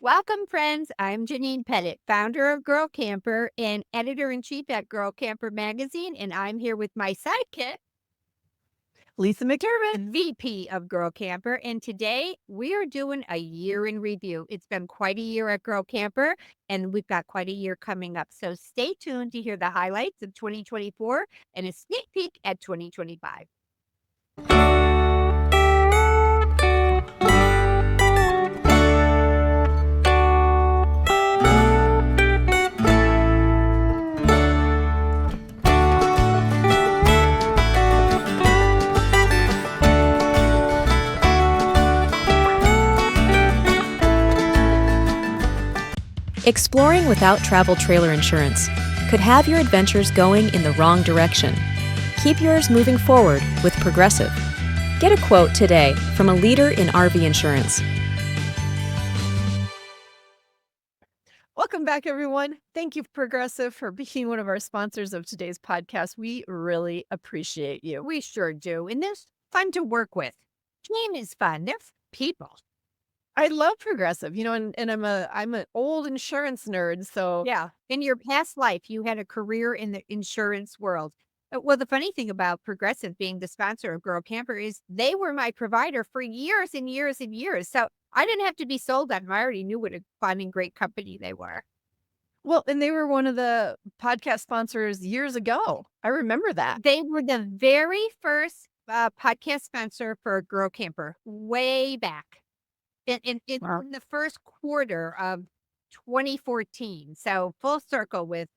Welcome, friends. I'm Janine Pettit, founder of Girl Camper and editor-in-chief at Girl Camper Magazine, and I'm here with my sidekick, Lisa McDermott. VP of Girl Camper, and today we are doing a year in review. It's been quite a year at Girl Camper, and we've got quite a year coming up. So stay tuned to hear the highlights of 2024 and a sneak peek at 2025. Exploring without travel trailer insurance could have your adventures going in the wrong direction. Keep yours moving forward with Progressive. Get a quote today from a leader in RV insurance. Welcome back, everyone. Thank you, Progressive, for being one of our sponsors of today's podcast. We really appreciate you. We sure do. And they're fun to work with. Team is fun. They're people. I love Progressive, and I'm an old insurance nerd, so Yeah. In your past life, you had a career in the insurance world. Well, the funny thing about Progressive being the sponsor of Girl Camper is they were my provider for years and years and years. So I didn't have to be sold on them. I already knew what a fun and great company they were. well, and they were one of the podcast sponsors years ago. I remember that. They were the very first podcast sponsor for Girl Camper way back in Wow. the first quarter of 2014. So full circle with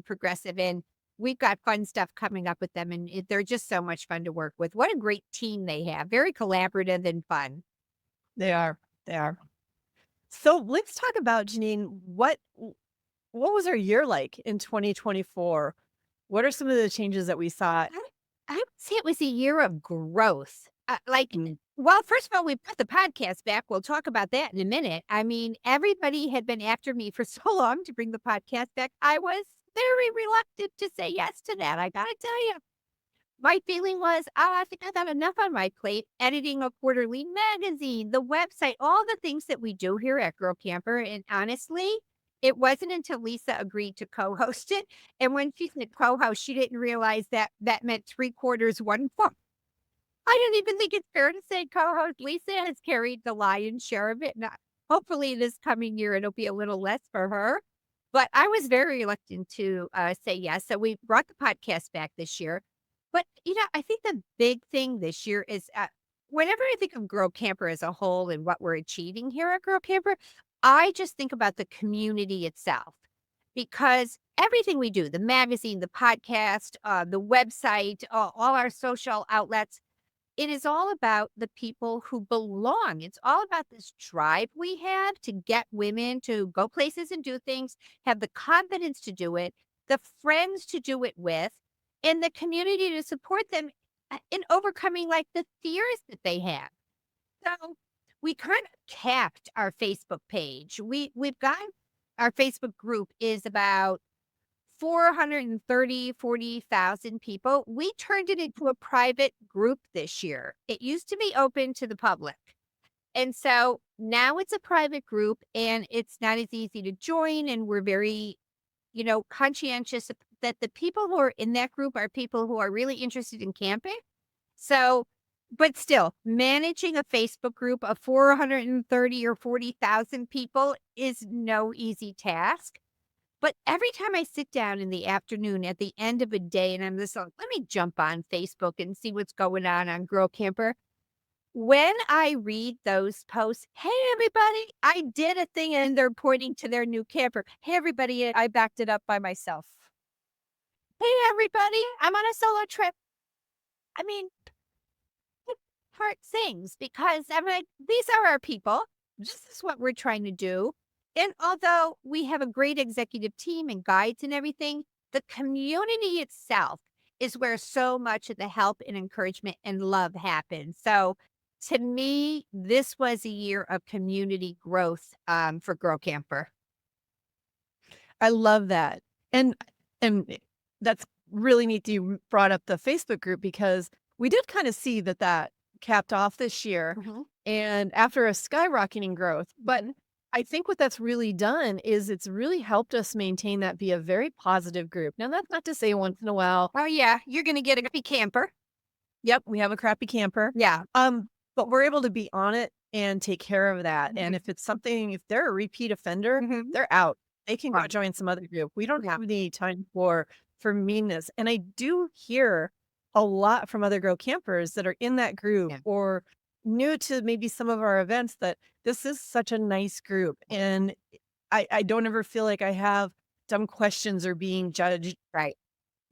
Progressive, and we've got fun stuff coming up with them, and they're just so much fun to work with. What a great team they have! Very collaborative and fun. They are. They are. So let's talk about, Janine, what was our year like in 2024? What are some of the changes that we saw? I would say it was a year of growth. Mm. Well, first of all, we put the podcast back. We'll talk about that in a minute. I mean, everybody had been after me for so long to bring the podcast back. I was very reluctant to say yes to that. I got to tell you. My feeling was, oh, I think I got enough on my plate editing a quarterly magazine, the website, all the things that we do here at Girl Camper. And honestly, it wasn't until Lisa agreed to co-host it. And when she said co-host, she didn't realize that that meant 3/4 one fourth. I don't even think it's fair to say co-host. Lisa has carried the lion's share of it. Now, hopefully this coming year, it'll be a little less for her. But I was very reluctant to say yes. So we brought the podcast back this year. But, I think the big thing this year is whenever I think of Girl Camper as a whole and what we're achieving here at Girl Camper, I just think about the community itself because everything we do, the magazine, the podcast, the website, all our social outlets, it is all about the people who belong. It's all about this drive we have to get women to go places and do things, have the confidence to do it, the friends to do it with, and the community to support them in overcoming like the fears that they have. So we kind of capped our Facebook page. We've got our Facebook group is about 40,000 people. We turned it into a private group this year. It used to be open to the public. And so now it's a private group and it's not as easy to join. And we're very, conscientious that the people who are in that group are people who are really interested in camping. So, but still, managing a Facebook group of 430 or 40,000 people is no easy task. But every time I sit down in the afternoon at the end of a day and I'm just like, let me jump on Facebook and see what's going on Girl Camper. When I read those posts, hey, everybody, I did a thing and they're pointing to their new camper. Hey, everybody, I backed it up by myself. hey, everybody, I'm on a solo trip. I mean, it heart sings because I'm like, these are our people. This is what we're trying to do. And although we have a great executive team and guides and everything, the community itself is where so much of the help and encouragement and love happens. So to me, this was a year of community growth for Girl Camper. I love that. And that's really neat that you brought up the Facebook group because we did kind of see that capped off this year Mhm. and after a skyrocketing growth. But I think what that's really done is it's really helped us maintain that be a very positive group. Now, that's not to say once in a while, Oh, yeah, you're gonna get a happy camper. yep, we have a crappy camper. Yeah. But we're able to be on it and take care of that. And if it's something, if they're a repeat offender, Mhm. they're out. They can go Right. join some other group. We don't Yeah. have any time for meanness. And I do hear a lot from other girl campers that are in that group Yeah. or new to maybe some of our events that this is such a nice group. And I don't ever feel like I have dumb questions or being judged. Right.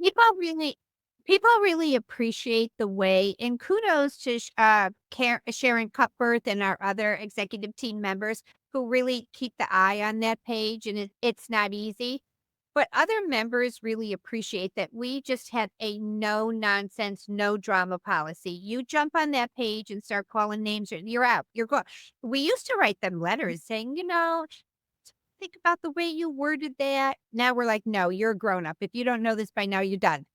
People really people really appreciate the way and kudos to Sharon Cupworth and our other executive team members who really keep the eye on that page, and it's not easy. But other members really appreciate that we just had a no nonsense, no drama policy. You jump on that page and start calling names, you're out. You're gone. We used to write them letters saying, think about the way you worded that. Now we're like, no, you're a grown up. If you don't know this by now, you're done.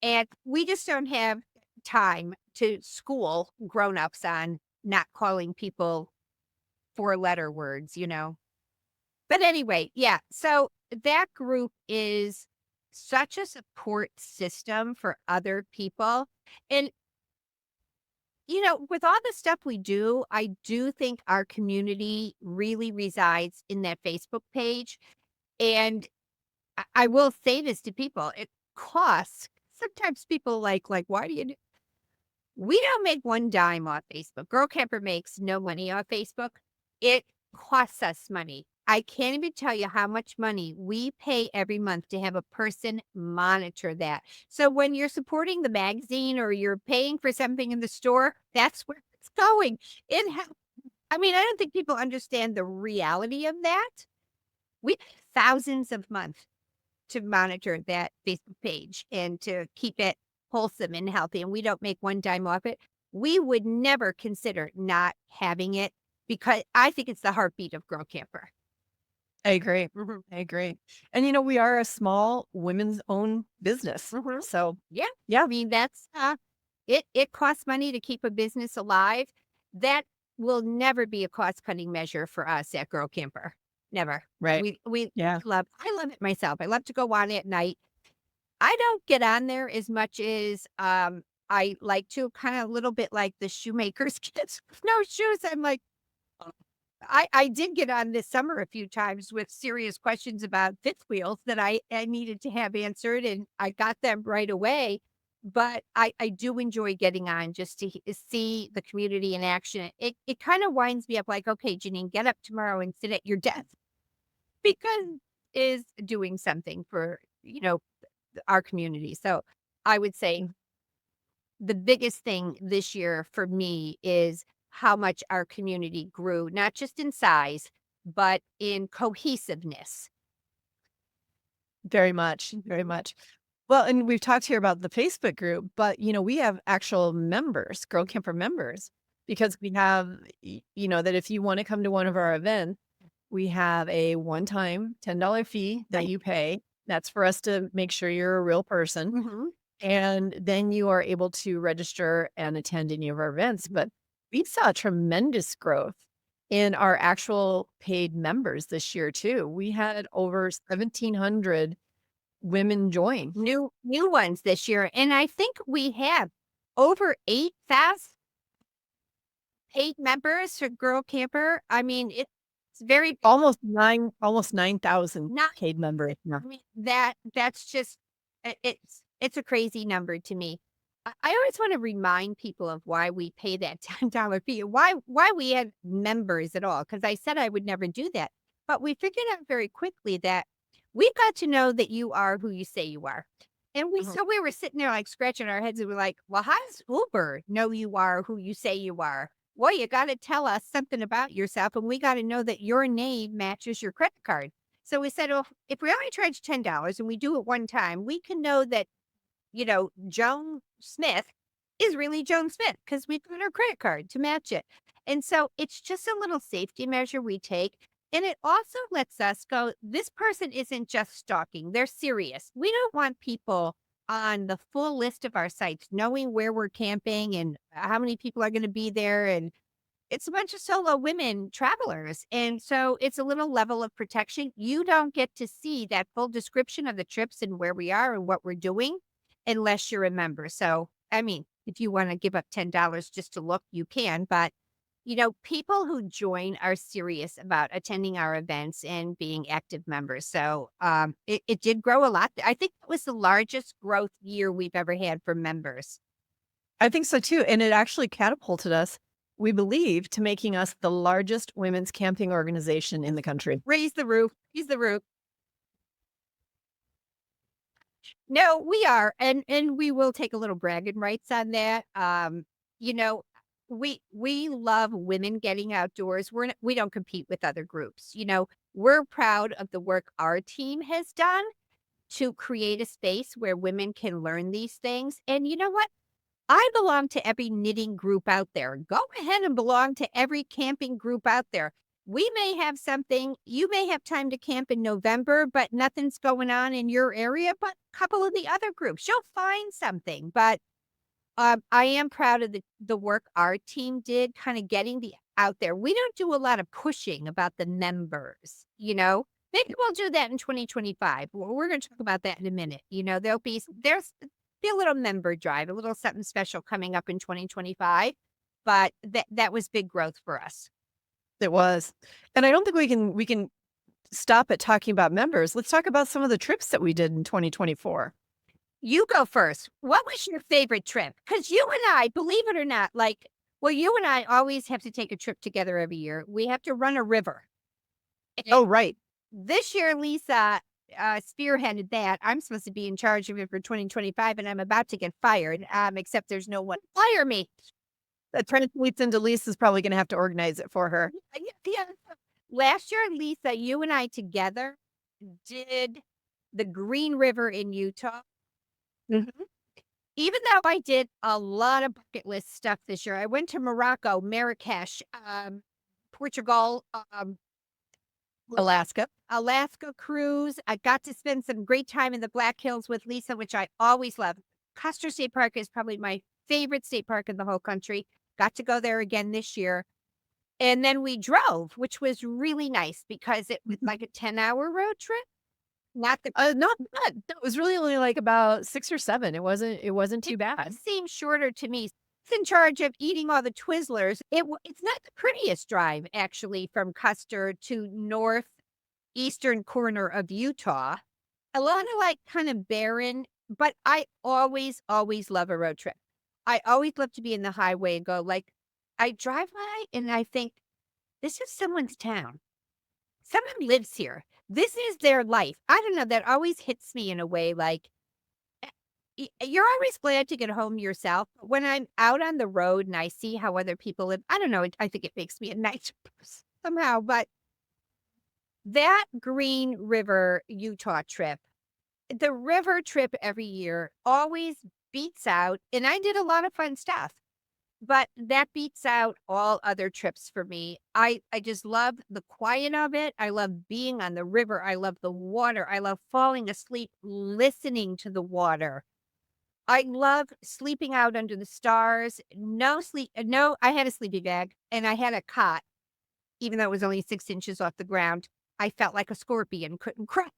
And we just don't have time to school grown-ups on not calling people four-letter words. But anyway, yeah, so that group is such a support system for other people. And, with all the stuff we do, I do think our community really resides in that Facebook page. And I will say this to people, it costs sometimes people like, "Why do you do" we don't make one dime off Facebook. Girl Camper makes no money off Facebook. It costs us money. I can't even tell you how much money we pay every month to have a person monitor that. So when you're supporting the magazine or you're paying for something in the store, that's where it's going. I don't think people understand the reality of that. We pay thousands of months to monitor that Facebook page and to keep it wholesome and healthy, and we don't make one dime off it. We would never consider not having it because I think it's the heartbeat of Girl Camper. I agree. Mhm, I agree. And we are a small women's owned business. mhm. So Yeah, yeah, that's it costs money to keep a business alive. That will never be a cost-cutting measure for us at Girl Camper. Never. right. We Yeah. I love it myself. I love to go on at night. I don't get on there as much as, I like to, kinda a little bit like the shoemaker's kids with no shoes. I'm like, I did get on this summer a few times with serious questions about fifth wheels that I needed to have answered, and I got them right away. But I do enjoy getting on just to see the community in action. It kinda winds me up like, "Okay, Janine, get up tomorrow and sit at your desk," because is doing something for, our community. So I would say the biggest thing this year for me is how much our community grew, not just in size, but in cohesiveness. Very much. Very much. Well, and we've talked here about the Facebook group, but we have actual members, Girl Camper members, because we have, that if you want to come to one of our events, we have a one-time $10 fee that Right. you pay. That's for us to make sure you're a real person. Mhm. And then you are able to register and attend any of our events. But we saw tremendous growth in our actual paid members this year too. We had over 1,700 women join. New ones this year, and I think we have over 8,000 paid members for Girl Camper. It's very Almost 9,000 not paid members now. that's just it's a crazy number to me. I always want to remind people of why we pay that $10 fee, why we had members at all. Because I said I would never do that, but we figured out very quickly that we got to know that you are who you say you are, and Mhm. we were sitting there like scratching our heads, and we're like, well, how does Uber know you are who you say you are? Well, you got to tell us something about yourself, and we got to know that your name matches your credit card. So we said, well, if we only charge $10 and we do it one time, we can know that, Joan Smith is really Joan Smith because we put her credit card to match it. And so it's just a little safety measure we take. And it also lets us go, this person isn't just stalking, they're serious. We don't want people on the full list of our sites knowing where we're camping and how many people are going to be there and It's a bunch of solo women travelers. And so it's a little level of protection. You don't get to see that full description of the trips and where we are and what we're doing unless you're a member. So, I mean, if you want to give up $10 just to look, you can. But, people who join are serious about attending our events and being active members. So it did grow a lot. I think it was the largest growth year we've ever had for members. I think so too. And it actually catapulted us, we believe, to making us the largest women's camping organization in the country. Raise the roof. Raise the roof. No, we are, and we will take a little bragging rights on that. You know, we love women getting outdoors. We don't compete with other groups. We're proud of the work our team has done to create a space where women can learn these things. And you know what? I belong to every knitting group out there. Go ahead and belong to every camping group out there. We may have something, you may have time to camp in November, but nothing's going on in your area, but a couple of the other groups, you'll find something. But I am proud of the work our team did, kind of getting the out there. We don't do a lot of pushing about the members. Maybe we'll do that in 2025. We're going to talk about that in a minute. There's be a little member drive, a little something special coming up in 2025. But that was big growth for us. It was. And I don't think we can stop at talking about members. Let's talk about some of the trips that we did in 2024. You go first. What was your favorite trip? Because you and I, believe it or not, you and I always have to take a trip together every year. We have to run a river. Oh, right. This year, Lisa spearheaded that. I'm supposed to be in charge of it for 2025, and I'm about to get fired, except there's no one to fire me. Apprentice Lisa is probably going to have to organize it for her. Yeah. Last year, Lisa, you and I together did the Green River in Utah. Mhm. Even though I did a lot of bucket list stuff this year, I went to Morocco, Marrakesh, Portugal, Alaska. Alaska cruise. I got to spend some great time in the Black Hills with Lisa, which I always love. Custer State Park is probably my favorite state park in the whole country. Got to go there again this year. And then we drove, which was really nice because it was like a 10-hour road trip. Not the Not bad. No, it was really only like about 6 or 7. It wasn't too bad. It seems shorter to me. It's in charge of eating all the Twizzlers. It's not the prettiest drive, actually, from Custer to northeastern corner of Utah. A lot of kind of barren, but I always, always love a road trip. I always love to be in the highway and go I drive by and I think, this is someone's town. Someone lives here. This is their life. I don't know. That always hits me in a way you're always glad to get home yourself. But when I'm out on the road and I see how other people live, I don't know. I think it makes me a nice person somehow. But that Green River, Utah trip, the river trip every year always beats out. And I did a lot of fun stuff. But that beats out all other trips for me. I just love the quiet of it. I love being on the river. I love the water. I love falling asleep listening to the water. I love sleeping out under the stars. No sleep. No, I had a sleeping bag and I had a cot, even though it was only 6 inches off the ground. I felt like a scorpion, couldn't cry.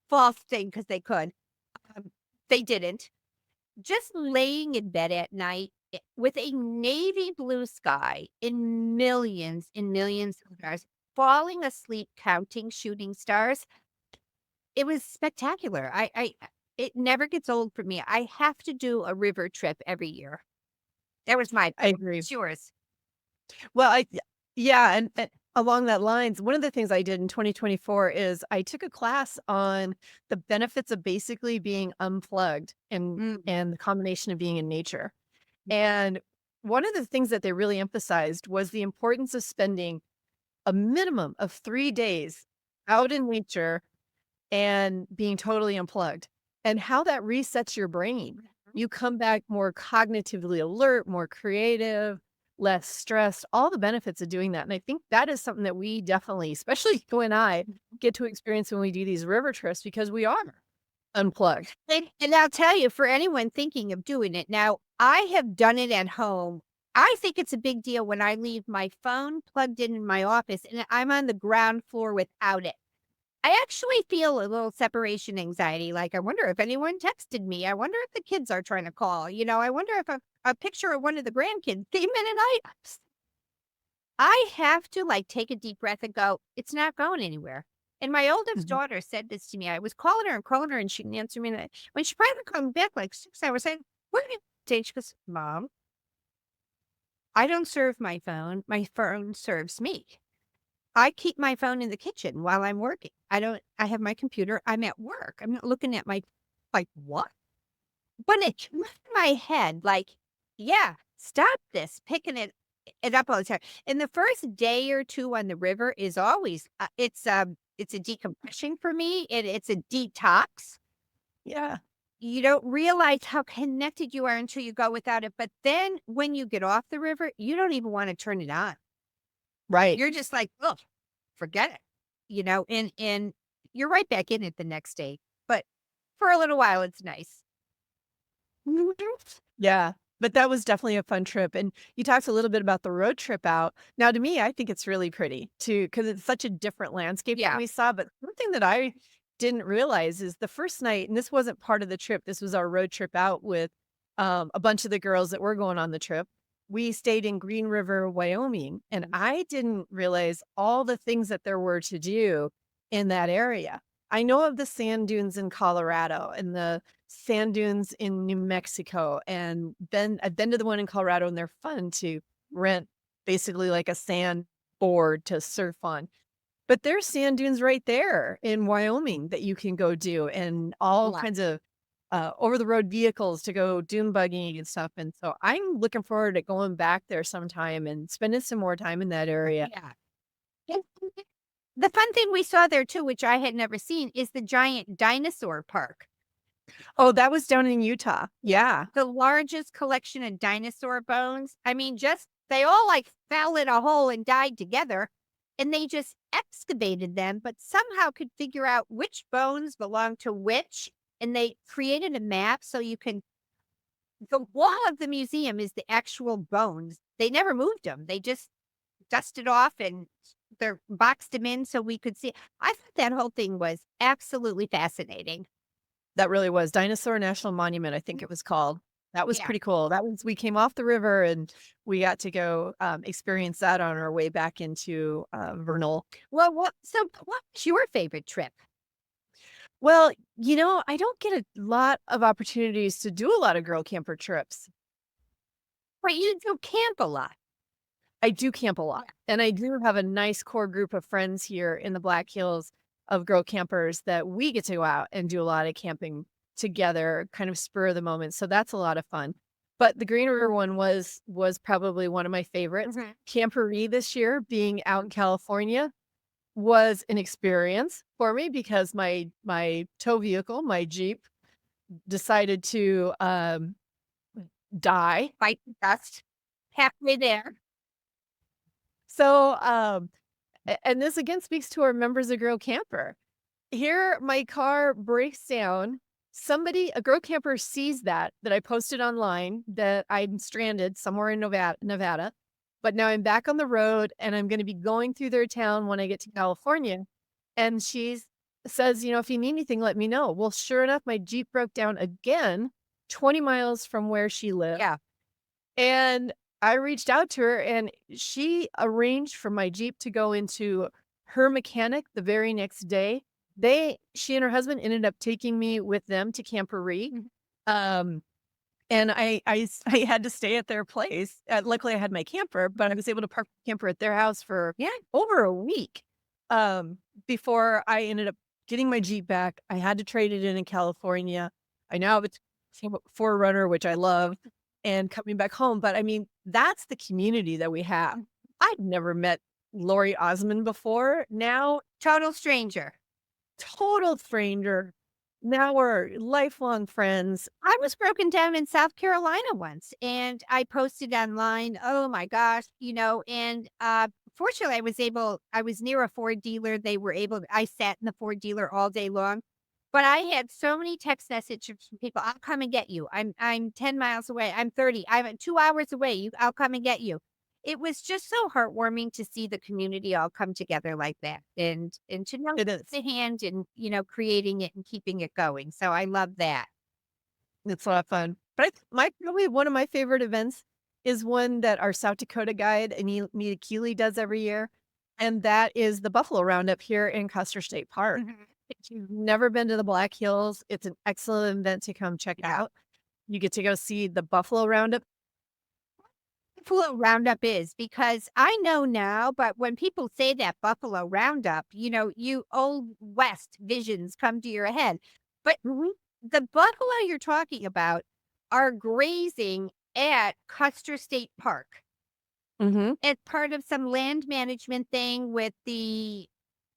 False thing because they could. They didn't. Just laying in bed at night with a navy blue sky in millions of stars, falling asleep counting shooting stars. It was spectacular. It never gets old for me. I have to do a river trip every year. That was I agree. it's yours. Well, yeah, and along that lines, one of the things I did in 2024 is I took a class on the benefits of basically being unplugged and the combination of being in nature. And one of the things that they really emphasized was the importance of spending a minimum of 3 days out in nature and being totally unplugged, and how that resets your brain. You come back more cognitively alert, more creative, less stressed, all the benefits of doing that. And I think that is something that we definitely, especially you and I, get to experience when we do these river trips because we are unplugged. And I'll tell you, for anyone thinking of doing it now, I have done it at home. I think it's a big deal when I leave my phone plugged in my office and I'm on the ground floor without it. I actually feel a little separation anxiety. Like, I wonder if anyone texted me. I wonder if the kids are trying to call. I wonder if a picture of one of the grandkids came in and I have to like take a deep breath and go, it's not going anywhere. And my oldest Mhm. daughter said this to me. I was calling her and she didn't answer me. And when she finally called me back like 6 hours, saying, "What are you doing?" She goes, "Mom, I don't serve my phone. My phone serves me. I keep my phone in the kitchen while I'm working. I have my computer. I'm at work. I'm not looking at my, like, what?" But it came in my head, like, yeah, stop this, picking it up all the time. And the first day or 2 on the river is always, it's a decompression for me. It's a detox. Yeah. You don't realize how connected you are until you go without it. But then when you get off the river, you don't even want to turn it on. Right. You're just like, "Oh, forget it," and you're right back in it the next day. But for a little while, it's nice. Yeah, but that was definitely a fun trip, and you talked a little bit about the road trip out. Now to me, I think it's really pretty too, because it's such a different landscape that Yeah. we saw, but one thing that I didn't realize is the first night, and this wasn't part of the trip, this was our road trip out with, a bunch of the girls that were going on the trip. We stayed in Green River, Wyoming, and Mhm. I didn't realize all the things that there were to do in that area. I know of the sand dunes in Colorado and the sand dunes in New Mexico, and I've been to the one in Colorado, and they're fun to rent basically like a sand board to surf on. But there's sand dunes right there in Wyoming that you can go do and all Lot. kinds of over the road vehicles to go dune buggying and stuff. And so I'm looking forward to going back there sometime and spending some more time in that area. Yeah. And the fun thing we saw there too, which I had never seen, is the giant dinosaur park. Oh, that was down in Utah. Yeah. The largest collection of dinosaur bones. I mean, just they all like fell in a hole and died together, and they just excavated them, but somehow could figure out which bones belong to which. And they created a map so you can, the wall of the museum is the actual bones. They never moved them. They just dusted off and they're boxed them in so we could see. I thought that whole thing was absolutely fascinating. That really was. Dinosaur National Monument, I think it was called. That was Yeah. pretty cool. That was we came off the river and we got to go, experience that on our way back into, Vernal. Well, what was your favorite trip? Well, I don't get a lot of opportunities to do a lot of girl camper trips. Right, you do camp a lot. I do camp a lot, and I do have a nice core group of friends here in the Black Hills of girl campers that we get to go out and do a lot of camping together, kind of spur of the moment, so that's a lot of fun. But the Green River one was probably one of my favorites. Mhm. Camporee this year, being out in California, was an experience for me because my tow vehicle, my Jeep, decided to, die. Bite the dust. Halfway there. So, and this again speaks to our members of Girl Camper. Here, my car breaks down. A girl camper sees that I posted online that I'm stranded somewhere in Nevada, but now I'm back on the road and I'm going to be going through their town when I get to California. And she says, if you need anything, let me know. Well, sure enough, my Jeep broke down again, 20 miles from where she lived. Yeah. And I reached out to her and she arranged for my Jeep to go into her mechanic the very next day. She and her husband ended up taking me with them to Camporee. Mhm. Um, and I had to stay at their place. Luckily I had my camper, but I was able to park the camper at their house for Yeah. over a week. Before I ended up getting my Jeep back. I had to trade it in California. I now have a 4Runner, which I love, and coming back home. But I mean, that's the community that we have. I'd never met Lori Osmond before. Now, Total stranger. total stranger. Now we're lifelong friends. I was broken down in South Carolina once and I posted online, oh my gosh, and fortunately I was near a Ford dealer. I sat in the Ford dealer all day long. But I had so many text messages from people, "I'll come and get you. I'm 10 miles away. I'm 30. I'm 2 hours away. I'll come and get you." It was just so heartwarming to see the community all come together like that and to know It is. the hand and, creating it and keeping it going. So I love that. It's a lot of fun. But my probably one of my favorite events is one that our South Dakota guide, Anita Keeley, does every year, and that is the Buffalo Roundup here in Custer State Park. Mhm. If you've never been to the Black Hills, it's an excellent event to come check Yeah. out. You get to go see the Buffalo Roundup. Buffalo Roundup is because I know now, but when people say that Buffalo Roundup, you old West visions come to your head. But Mhm. the buffalo you're talking about are grazing at Custer State Park. Mhm. It's part of some land management thing with the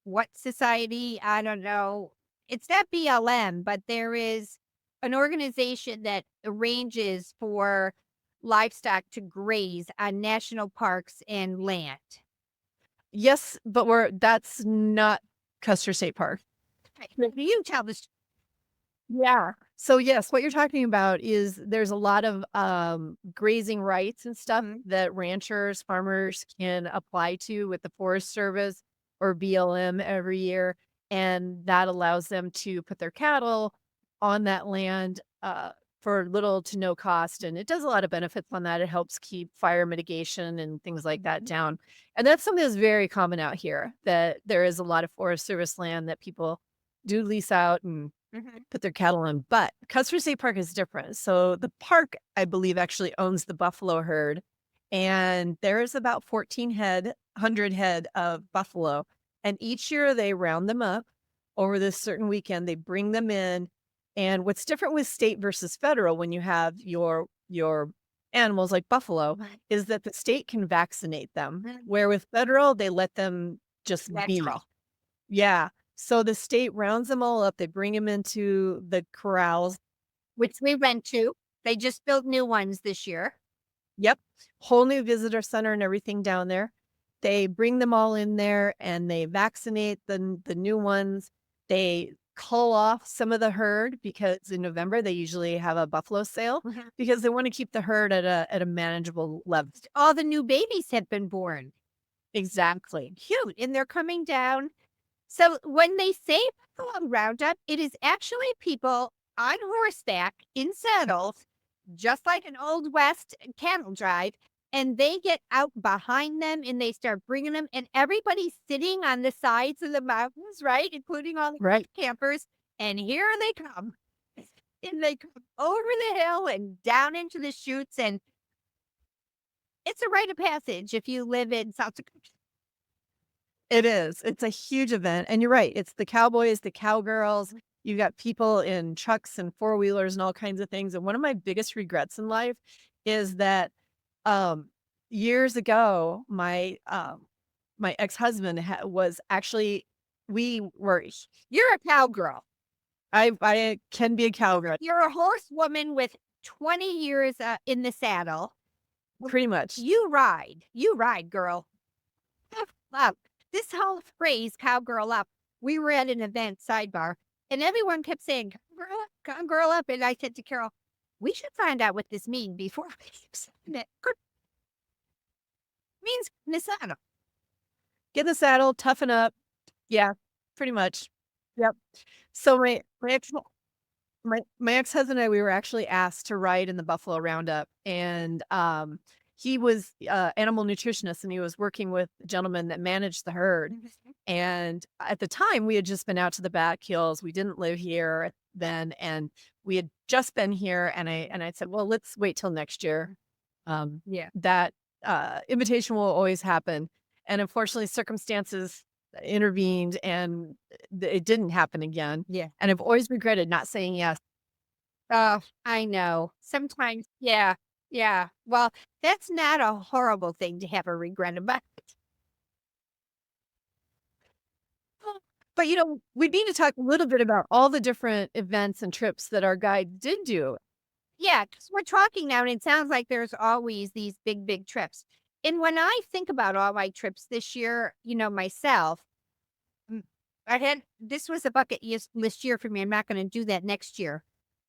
what society? I don't know. It's not BLM, but there is an organization that arranges for livestock to graze on national parks and land. Yes, but that's not Custer State Park. Right. You tell this. Yeah. So yes, what you're talking about is there's a lot of grazing rights and stuff Mhm. that ranchers, farmers can apply to with the Forest Service or BLM every year, and that allows them to put their cattle on that land for little to no cost, and it does a lot of benefits on that. It helps keep fire mitigation and things like that down, and that's something that's very common out here. That there is a lot of Forest Service land that people do lease out and Mhm. put their cattle on. But Custer State Park is different. So the park, I believe, actually owns the buffalo herd. And there's about 1,400 head of buffalo. And each year they round them up over this certain weekend. They bring them in. And what's different with state versus federal when you have your animals like buffalo Right. is that the state can vaccinate them, Mhm. where with federal, they let them just be. Natural. Yeah. So the state rounds them all up, they bring them into the corrals. Which we went to. They just built new ones this year. Yep, whole new visitor center and everything down there. They bring them all in there and they vaccinate the new ones. They cull off some of the herd because in November they usually have a buffalo sale Mhm. because they wanna keep the herd at a manageable level. All the new babies have been born. Exactly. Cute, and they're coming down. So when they say buffalo roundup, it is actually people on horseback in saddles, just like an old west cattle drive, and they get out behind them and they start bringing them, and everybody's sitting on the sides of the mountains, right, including all the Right. campers. And here they come, and they come over the hill and down into the chutes, and it's a rite of passage if you live in South Dakota. It is. It's a huge event, and you're right, it's the cowboys, the cowgirls, you've got people in trucks and four-wheelers and all kinds of things, and one of my biggest regrets in life is that, um, years ago, my ex-husband was actually we were You're a cowgirl. I can be a cowgirl, You're a horsewoman with 20 years, in the saddle. Well, pretty much. you ride. You ride, girl. Love. This whole phrase, cowgirl up, we were at an event, sidebar, and everyone kept saying, cowgirl up. And I said to Carol, we should find out what this means before we keep saying it. Good means in the saddle. Get in the saddle, toughen up. Yeah, pretty much. Yep. So my ex-husband and I, we were actually asked to ride in the Buffalo Roundup, and, he was, animal nutritionist, and he was working with a gentleman that managed the herd, and at the time, we had just been out to the back hills, we didn't live here then, and we had just been here, and I said, "Well, let's wait till next year." Yeah. That, invitation will always happen, and unfortunately, circumstances intervened, and it didn't happen again. Yeah. And I've always regretted not saying yes. Oh, I know. Sometimes, yeah. Yeah. Well, that's not a horrible thing to have a regret about. But, we need to talk a little bit about all the different events and trips that our guide did do. Yeah, because we're talking now, and it sounds like there's always these big, big trips. And when I think about all my trips this year, myself, mm, this was a list year for me. I'm not going to do that next year.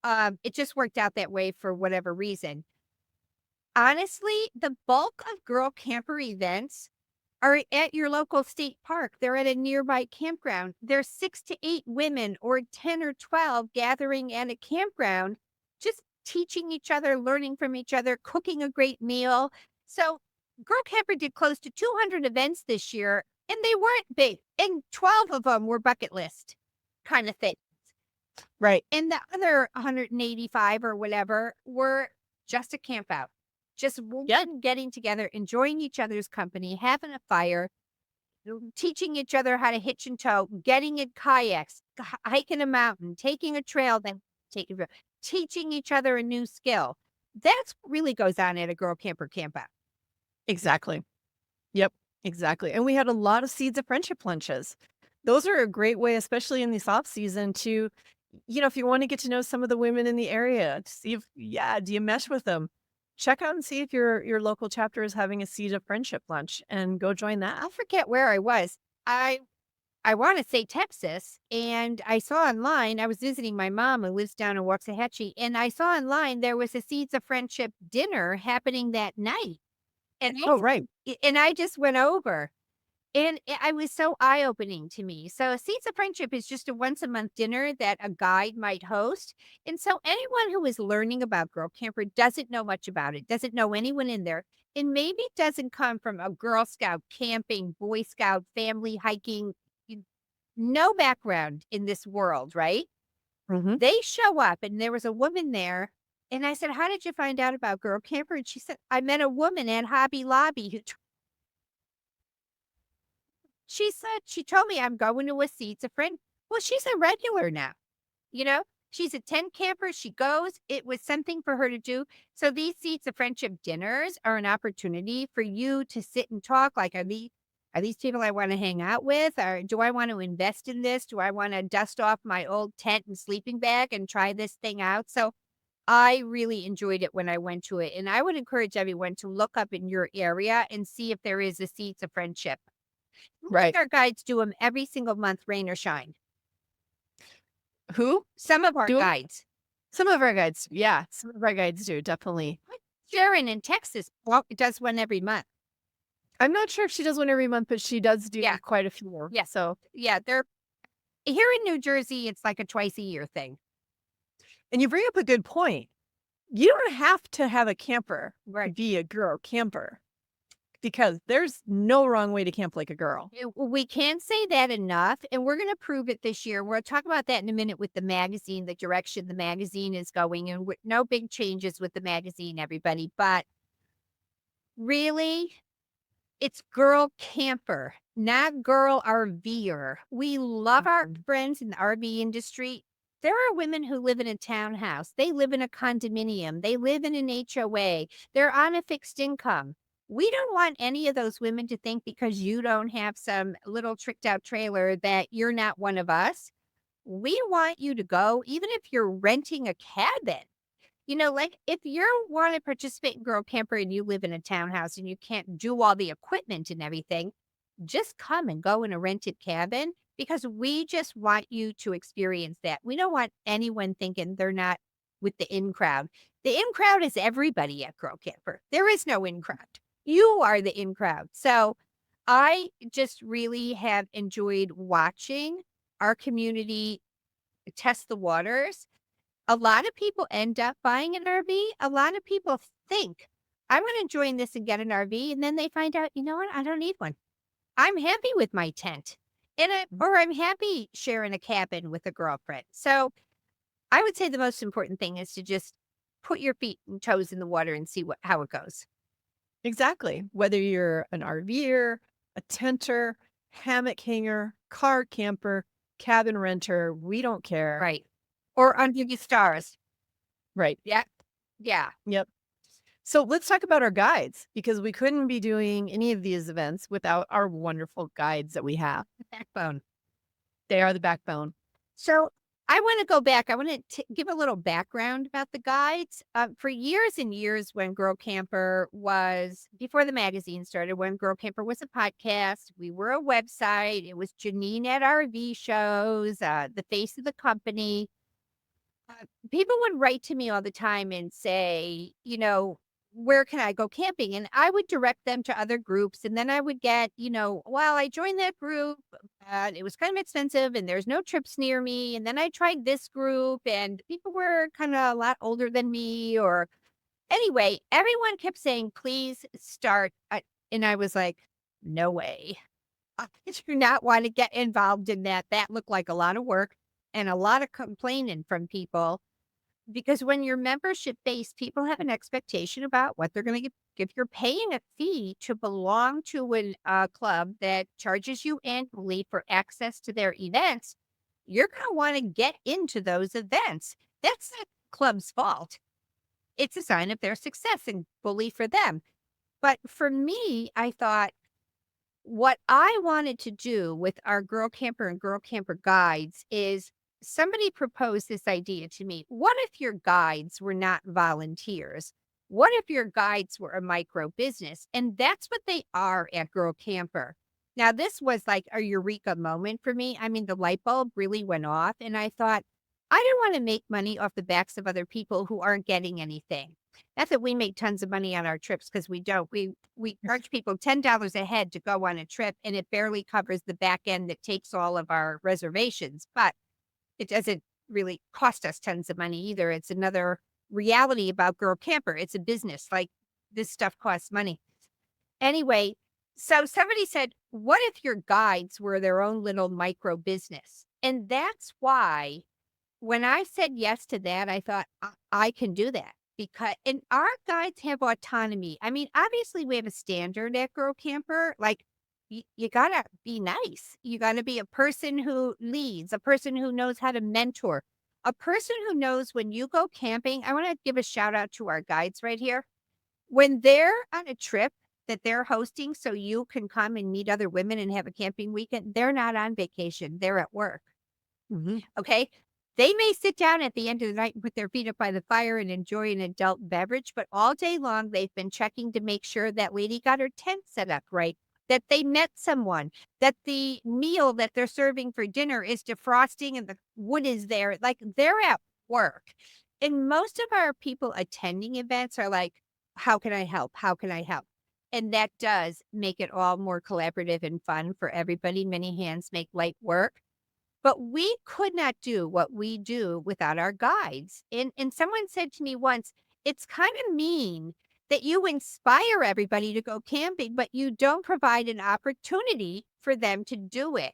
It just worked out that way for whatever reason. Honestly, the bulk of girl camper events are at your local state park. They're at a nearby campground. There's 6 to 8 women or 10 or 12 gathering at a campground, just teaching each other, learning from each other, cooking a great meal. So Girl Camper did close to 200 events this year, and they weren't big. And 12 of them were bucket list kind of thing. Right. And the other 185 or whatever were just a camp out. Just getting together, enjoying each other's company, having a fire, teaching each other how to hitch and tow, getting in kayaks, hiking a mountain, taking a trail, then teaching each other a new skill. That's what really goes on at a girl camper camp out. Exactly. Yep, exactly. And we had a lot of seeds of friendship lunches. Those are a great way, especially in this off season, to, if you want to get to know some of the women in the area, to see if, do you mesh with them? Check out and see if your local chapter is having a seed of friendship lunch and go join that. I forget where I was. I want to say Texas, and I saw online, I was visiting my mom who lives down in Waxahachie, and I saw online there was a Seeds of Friendship dinner happening that night. And Oh, right. I just went over. And I was so eye-opening to me. So Seeds of Friendship is just a once-a-month dinner that a guide might host. And so anyone who is learning about Girl Camper doesn't know much about it, doesn't know anyone in there, and maybe doesn't come from a Girl Scout camping, Boy Scout, family hiking, no background in this world, right? Mm-hmm. They show up, and there was a woman there. And I said, how did you find out about Girl Camper? And she said, I met a woman at Hobby Lobby who she told me I'm going to a Seeds of Friend. Well, she's a regular now. She's a tent camper. She goes. It was something for her to do. So these Seeds of Friendship dinners are an opportunity for you to sit and talk. Like, are these people I want to hang out with? Or do I want to invest in this? Do I want to dust off my old tent and sleeping bag and try this thing out? So I really enjoyed it when I went to it. And I would encourage everyone to look up in your area and see if there is a Seeds of Friendship. Right. Our guides do them every single month, rain or shine. Who? Some of our Do 'em? guides. Some of our guides. Yeah, some of our guides do, definitely. Sharon in Texas does one every month. I'm not sure if she does one every month, but she does do quite a few. Yeah. So, they're here in New Jersey, it's like a twice a year thing. and you bring up a good point. You don't have to have a camper Right. be a girl camper, because there's no wrong way to camp like a girl. We can't say that enough, and we're going to prove it this year. We'll talk about that in a minute with the magazine, the direction the magazine is going, and no big changes with the magazine, everybody. But really, it's girl camper, not girl RVer. We love our friends in the RV industry. There are women who live in a townhouse. They live in a condominium. They live in an HOA. They're on a fixed income. We don't want any of those women to think because you don't have some little tricked out trailer that you're not one of us. We want you to go, even if you're renting a cabin. Like if you want to participate in Girl Camper and you live in a townhouse and you can't do all the equipment and everything, just come and go in a rented cabin because we just want you to experience that. We don't want anyone thinking they're not with the in crowd. The in crowd is everybody at Girl Camper. There is no in crowd. You are the in crowd. So I just really have enjoyed watching our community test the waters. A lot of people end up buying an RV. A lot of people think, I'm going to join this and get an RV. And then they find out, you know what? I don't need one. I'm happy with my tent. Or I'm happy sharing a cabin with a girlfriend. So I would say the most important thing is to just put your feet and toes in the water and see how it goes. Exactly. Whether you're an RVer, a tenter, hammock hanger, car camper, cabin renter, we don't care. Right. Or under the stars. Right. Yeah. Yeah. Yep. So let's talk about our guides, because we couldn't be doing any of these events without our wonderful guides that we have. The backbone. They are the backbone. So I want to go back. I want to give a little background about the guides. For years and years, when Girl Camper was, before the magazine started, when Girl Camper was a podcast, we were a website. It was Janine at RV shows, the face of the company. People would write to me all the time and say, where can I go camping? And I would direct them to other groups. And then I would get, well, I joined that group, but it was kind of expensive and there's no trips near me. And then I tried this group and people were kind of a lot older than me. Or anyway, everyone kept saying, please start. And I was like, no way. I do not want to get involved in that. That looked like a lot of work and a lot of complaining from people, because when you're membership based, people have an expectation about what they're going to get. If you're paying a fee to belong to a club that charges you annually for access to their events, you're going to want to get into those events. That's not the club's fault. It's a sign of their success and bully for them. But for me, I thought, what I wanted to do with our Girl Camper and Girl Camper guides is, somebody proposed this idea to me. What if your guides were not volunteers? What if your guides were a micro business? And that's what they are at Girl Camper. Now, this was like a eureka moment for me. I mean, the light bulb really went off, and I thought, I don't want to make money off the backs of other people who aren't getting anything. Not that we make tons of money on our trips, because we don't. We charge people $10 a head to go on a trip, and it barely covers the back end that takes all of our reservations. But it doesn't really cost us tons of money either. It's another reality about Girl Camper. It's a business. Like, this stuff costs money. Anyway, so somebody said, what if your guides were their own little micro business? And that's why when I said yes to that, I thought, I can do that, because, and our guides have autonomy. I mean, obviously we have a standard at Girl Camper. Like, you gotta be nice. You gotta be a person who leads, a person who knows how to mentor, a person who knows when you go camping. I want to give a shout out to our guides right here. When they're on a trip that they're hosting, so you can come and meet other women and have a camping weekend, they're not on vacation. They're at work. Okay. They may sit down at the end of the night and put their feet up by the fire and enjoy an adult beverage, but all day long, they've been checking to make sure that lady got her tent set up right, that they met someone, that the meal that they're serving for dinner is defrosting and the wood is there. Like, they're at work. And most of our people attending events are like, how can I help? How can I help? And that does make it all more collaborative and fun for everybody. Many hands make light work. But we could not do what we do without our guides. And someone said to me once, it's kind of mean that you inspire everybody to go camping, but you don't provide an opportunity for them to do it.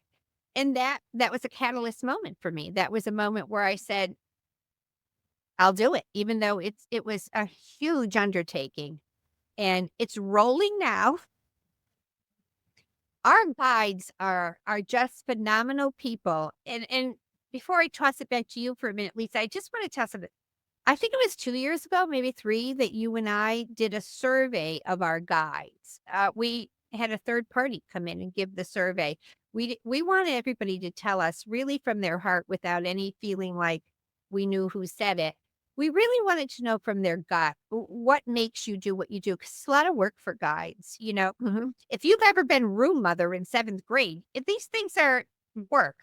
And that was a catalyst moment for me. That was a moment where I said, I'll do it, even though it was a huge undertaking. And it's rolling now. Our guides are just phenomenal people. And before I toss it back to you for a minute, Lisa, I just want to tell something. I think it was 2 years ago, maybe 3, that you and I did a survey of our guides. We had a third party come in and give the survey. We wanted everybody to tell us really from their heart, without any feeling like we knew who said it. We really wanted to know from their gut, what makes you do what you do? 'Cause it's a lot of work for guides. If you've ever been room mother in 7th grade, if these things are work.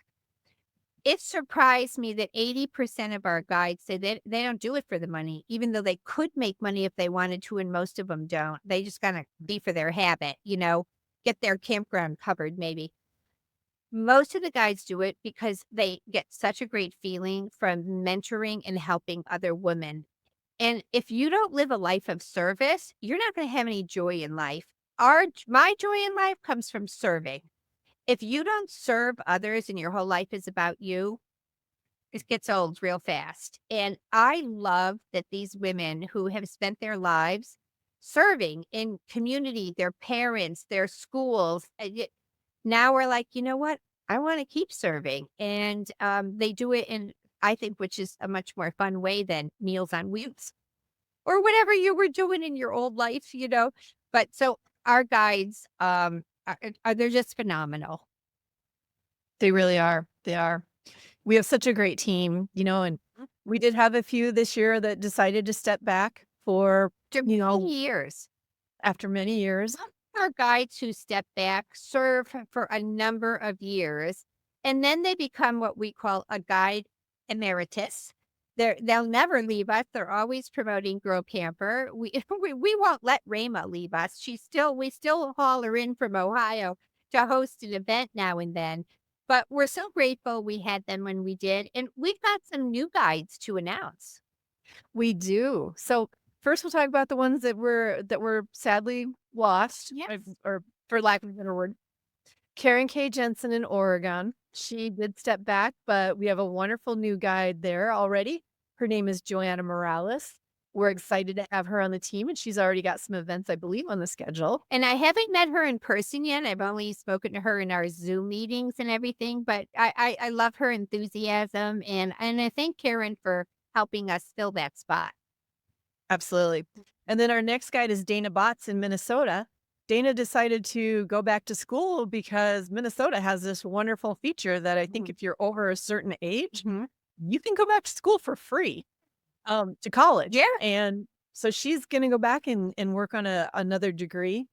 It surprised me that 80% of our guides say they don't do it for the money, even though they could make money if they wanted to, and most of them don't. They just gotta be for their habit, get their campground covered maybe. Most of the guides do it because they get such a great feeling from mentoring and helping other women. And if you don't live a life of service, you're not going to have any joy in life. My joy in life comes from serving. If you don't serve others and your whole life is about you, it gets old real fast. And I love that these women who have spent their lives serving in community, their parents, their schools, now we're like, you know what? I want to keep serving. And they do it in, I think, which is a much more fun way than Meals on Wheels or whatever you were doing in your old life. But so our guides, they're just phenomenal. They really are. They are. We have such a great team, and we did have a few this year that decided to step back for, After you many know, years. after many years. Some of our guides who step back serve for a number of years, and then they become what we call a guide emeritus. They'll never leave us. They're always promoting Grow Camper. We we won't let Rama leave us. We still haul her in from Ohio to host an event now and then. But we're so grateful we had them when we did, and we've got some new guides to announce. We do. So first, we'll talk about the ones that were sadly lost, Yes. or for lack of a better word. Karen K. Jensen in Oregon. She did step back, but we have a wonderful new guide there already. Her name is Joanna Morales. We're excited to have her on the team, and she's already got some events, I believe, on the schedule. And I haven't met her in person yet. I've only spoken to her in our Zoom meetings and everything, but I love her enthusiasm, and I thank Karen for helping us fill that spot. Absolutely. And then our next guide is Dana Botts in Minnesota. Dana decided to go back to school because Minnesota has this wonderful feature that I think Mhm. if you're over a certain age, Mhm. you can go back to school for free, to college. Yeah. And so she's going to go back and work on another degree.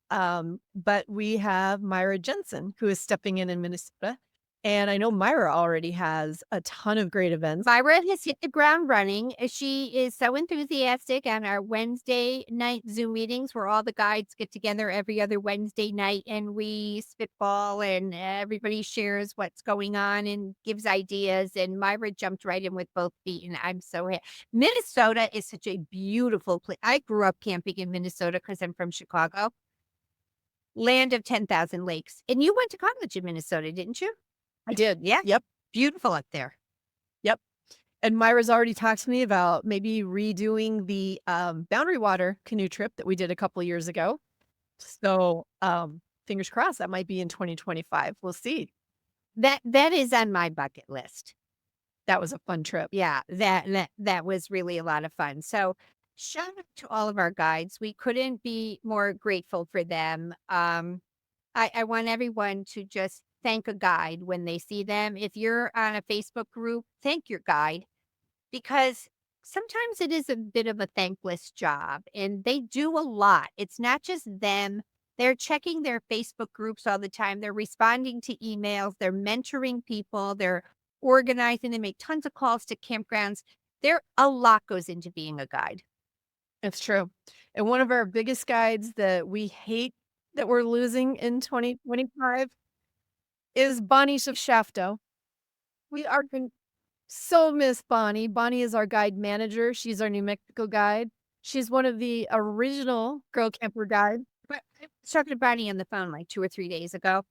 But we have Myra Jensen, who is stepping in Minnesota. And I know Myra already has a ton of great events. Myra has hit the ground running. She is so enthusiastic on our Wednesday night Zoom meetings where all the guides get together every other Wednesday night and we spitball and everybody shares what's going on and gives ideas. And Myra jumped right in with both feet, and I'm so happy. Minnesota is such a beautiful place. I grew up camping in Minnesota because I'm from Chicago, land of 10,000 lakes. And you went to college in Minnesota, didn't you? I did. Yeah. Yep. Beautiful up there. Yep. And Myra's already talked to me about maybe redoing the Boundary Water canoe trip that we did a couple years ago. So fingers crossed that might be in 2025. We'll see. That is on my bucket list. That was a fun trip. Yeah, that was really a lot of fun. So, shout out to all of our guides. We couldn't be more grateful for them. I want everyone to just thank a guide when they see them. If you're on a Facebook group, thank your guide because sometimes it is a bit of a thankless job and they do a lot. It's not just them. They're checking their Facebook groups all the time. They're responding to emails. They're mentoring people. They're organizing. They make tons of calls to campgrounds. There a lot goes into being a guide. It's true. And one of our biggest guides that we hate that we're losing in 2025 is Bonnie Shafto. We are going so miss Bonnie. Bonnie is our guide manager. She's our New Mexico guide. She's one of the original Girl Camper guides. But I was talking to Bonnie on the phone like 2 or 3 days ago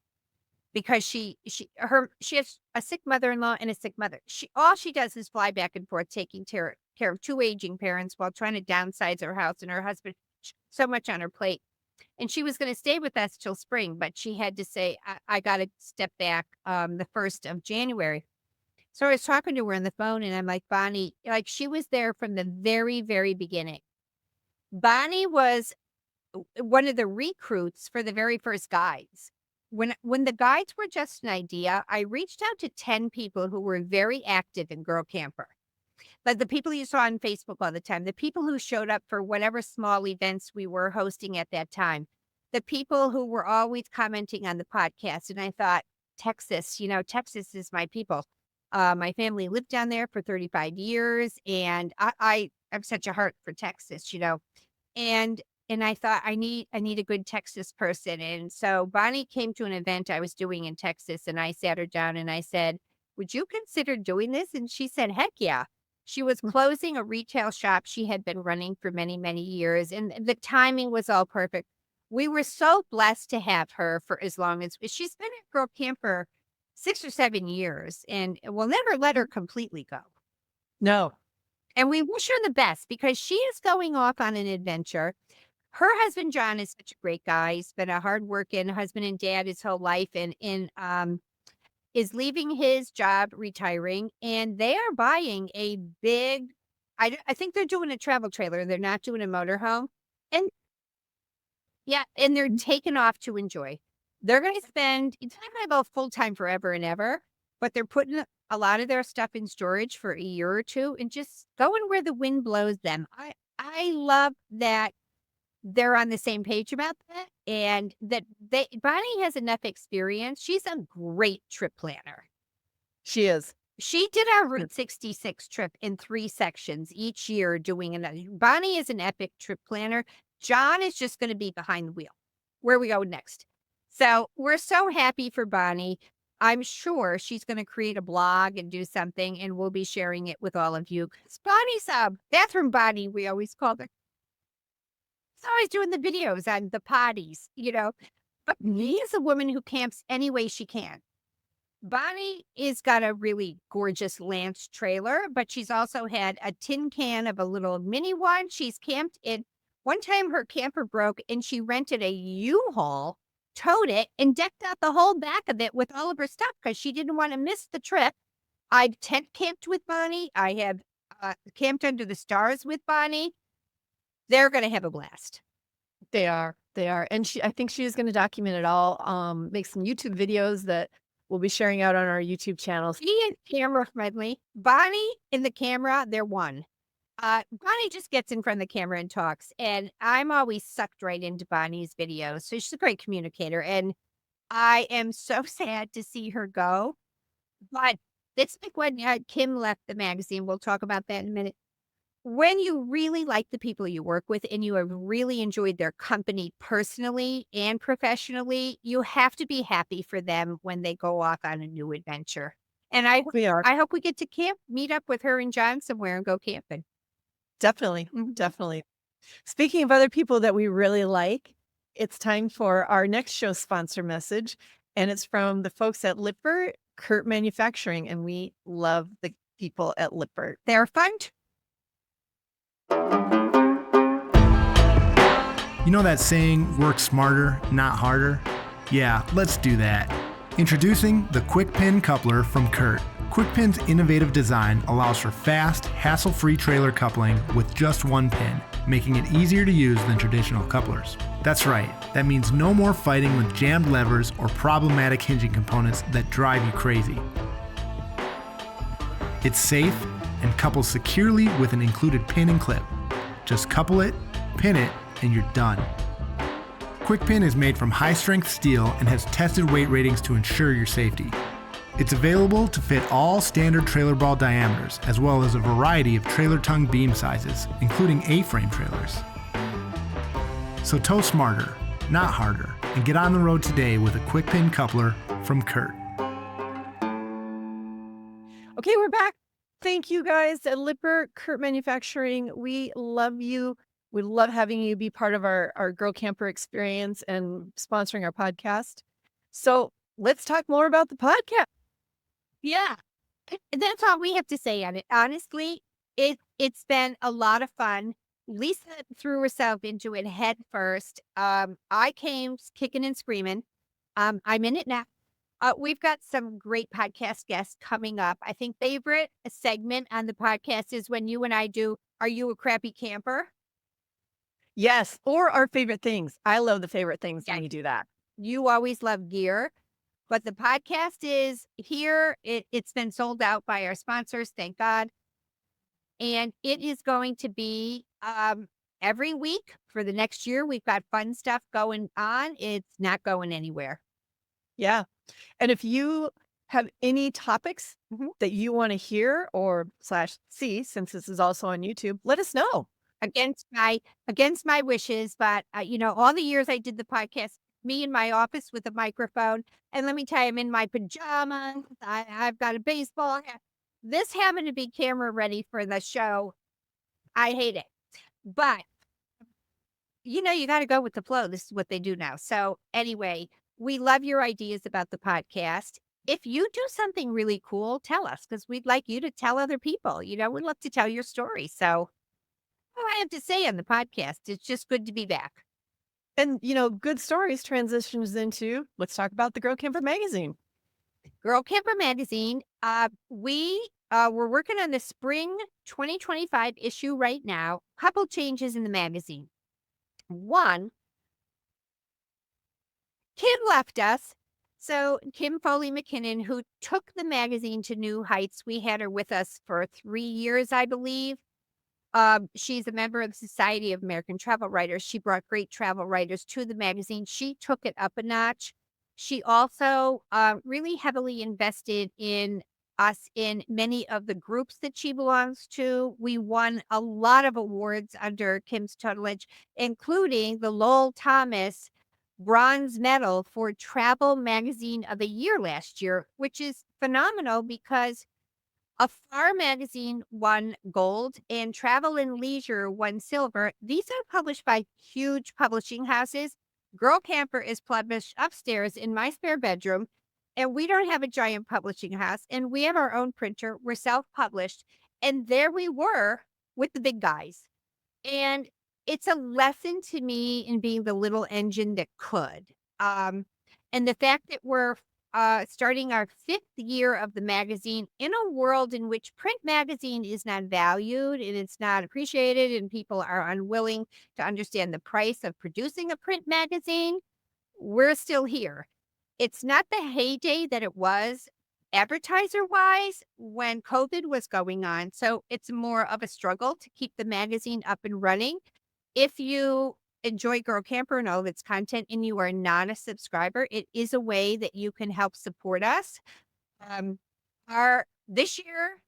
because she has a sick mother-in-law and a sick mother. All she does is fly back and forth, taking care of two aging parents while trying to downsize her house and her husband. So much on her plate. And she was gonna stay with us till spring, but she had to say, I gotta step back, the 1st of January. So I was talking to her on the phone and I'm like, "Bonnie," like, she was there from the very, very beginning. Bonnie was one of the recruits for the very first guides. When the guides were just an idea, I reached out to 10 people who were very active in Girl Camper. Like the people you saw on Facebook all the time, the people who showed up for whatever small events we were hosting at that time, the people who were always commenting on the podcast. And I thought, Texas, Texas is my people. My family lived down there for 35 years, and I have such a heart for Texas. And I thought I need a good Texas person. And so Bonnie came to an event I was doing in Texas, and I sat her down and I said, "Would you consider doing this?" And she said, "Heck yeah." She was closing a retail shop she had been running for many, many years, and the timing was all perfect. We were so blessed to have her for as long as she's been at Girl Camp for 6 or 7 years, and we'll never let her completely go. No. And we wish her the best because she is going off on an adventure. Her husband, John, is such a great guy. He's been a hardworking husband and dad his whole life and is leaving his job, retiring, and they are buying a big I think they're doing a travel trailer. They're not doing a motorhome. And yeah, and they're taking off to enjoy. They're gonna spend it's not gonna go full time forever and ever, but they're putting a lot of their stuff in storage for a year or two and just going where the wind blows them. I love that they're on the same page about that and that Bonnie has enough experience. She's a great trip planner. She is. She did our Route 66 trip in 3 sections each year doing another. Bonnie is an epic trip planner. John is just going to be behind the wheel. Where we go next. So we're so happy for Bonnie. I'm sure she's going to create a blog and do something, and we'll be sharing it with all of you. 'Cause Bonnie's bathroom Bonnie, we always call her. She's always doing the videos on the potties, you know. But she is a woman who camps any way she can. Bonnie is got a really gorgeous Lance trailer, but she's also had a tin can of a little mini one. She's camped in. One time her camper broke and she rented a U-Haul, towed it, and decked out the whole back of it with all of her stuff because she didn't want to miss the trip. I've tent camped with Bonnie. I have camped under the stars with Bonnie. They're going to have a blast. They are. They are. And I think she is going to document it all, make some YouTube videos that we'll be sharing out on our YouTube channels. She is camera friendly. Bonnie in the camera, they're one. Bonnie just gets in front of the camera and talks, and I'm always sucked right into Bonnie's videos. So she's a great communicator, and I am so sad to see her go. But it's like when Kim left the magazine. We'll talk about that in a minute. When you really like the people you work with and you have really enjoyed their company personally and professionally, you have to be happy for them when they go off on a new adventure. And We are. I hope we get to meet up with her and John somewhere and go camping. Definitely. Definitely. Speaking of other people that we really like, it's time for our next show sponsor message. And it's from the folks at Lippert, Curt Manufacturing. And we love the people at Lippert. They're fun. You know that saying, work smarter, not harder? Yeah, let's do that. Introducing the Quick Pin Coupler from Curt. Quick Pin's innovative design allows for fast, hassle-free trailer coupling with just one pin, making it easier to use than traditional couplers. That's right, that means no more fighting with jammed levers or problematic hinging components that drive you crazy. It's safe and couples securely with an included pin and clip. Just couple it, pin it, and you're done. Quick Pin is made from high-strength steel and has tested weight ratings to ensure your safety. It's available to fit all standard trailer ball diameters, as well as a variety of trailer tongue beam sizes, including A-frame trailers. So tow smarter, not harder, and get on the road today with a Quick Pin coupler from Curt. Okay, we're back. Thank you guys at Lippert, Curt Manufacturing. We love you. We love having you be part of our Girl Camper experience and sponsoring our podcast. So let's talk more about the podcast. Yeah. That's all we have to say on it. Honestly, it's been a lot of fun. Lisa threw herself into it head first. I came kicking and screaming. I'm in it now. We've got some great podcast guests coming up. I think favorite segment on the podcast is when you and I do, Are You a Crappy Camper? Yes, or our favorite things. I love the favorite things when you do that. You always love gear, but the podcast is here. It's been sold out by our sponsors, thank God. And it is going to be every week for the next year. We've got fun stuff going on. It's not going anywhere. Yeah. And if you have any topics that you want to hear or /see, since this is also on YouTube, let us know. Against my wishes, but all the years I did the podcast, me in my office with a microphone, and let me tell you, I'm in my pajamas. I've got a baseball hat. This happened to be camera ready for the show. I hate it, but you got to go with the flow. This is what they do now. So anyway, we love your ideas about the podcast. If you do something really cool, tell us because we'd like you to tell other people. We'd love to tell your story. So. All I have to say on the podcast, it's just good to be back. And, good stories transitions into, let's talk about the Girl Camper magazine. Girl Camper magazine. We're working on the spring 2025 issue right now. Couple changes in the magazine. One, Kim left us, So Kim Foley McKinnon, who took the magazine to new heights, we had her with us for 3 years, I believe. She's a member of the Society of American Travel Writers. She brought great travel writers to the magazine. She took it up a notch. She also really heavily invested in us in many of the groups that she belongs to. We won a lot of awards under Kim's tutelage, including the Lowell Thomas Bronze Medal for Travel Magazine of the Year last year, which is phenomenal because a Far magazine won gold and Travel and Leisure won silver. These are published by huge publishing houses. Girl Camper is published upstairs in my spare bedroom, and we don't have a giant publishing house, and we have our own printer. We're self-published, and there we were with the big guys. And it's a lesson to me in being the little engine that could. Um, and the fact that we're starting our 5th year of the magazine in a world in which print magazine is not valued and it's not appreciated, and people are unwilling to understand the price of producing a print magazine, we're still here. It's not the heyday that it was advertiser-wise when COVID was going on, so it's more of a struggle to keep the magazine up and running. If you enjoy Girl Camper and all of its content and you are not a subscriber, it is a way that you can help support us. Um, our this year,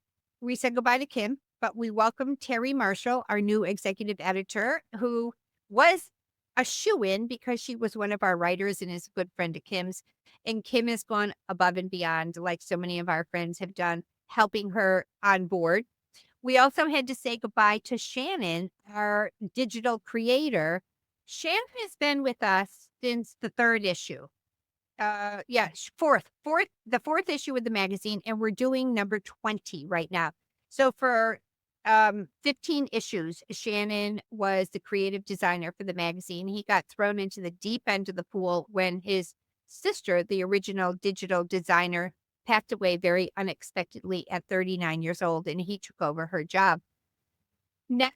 we said goodbye to Kim, but we welcomed Terry Marshall, our new executive editor, who was a shoo-in because she was one of our writers and is a good friend of Kim's. And Kim has gone above and beyond, like so many of our friends have done, helping her on board. We also had to say goodbye to Shannon, our digital creator. Shannon has been with us since the 3rd issue. Yeah, 4th, the 4th issue of the magazine, and we're doing number 20 right now. So for 15 issues, Shannon was the creative designer for the magazine. He got thrown into the deep end of the pool when his sister, the original digital designer, passed away very unexpectedly at 39 years old, and he took over her job. Now,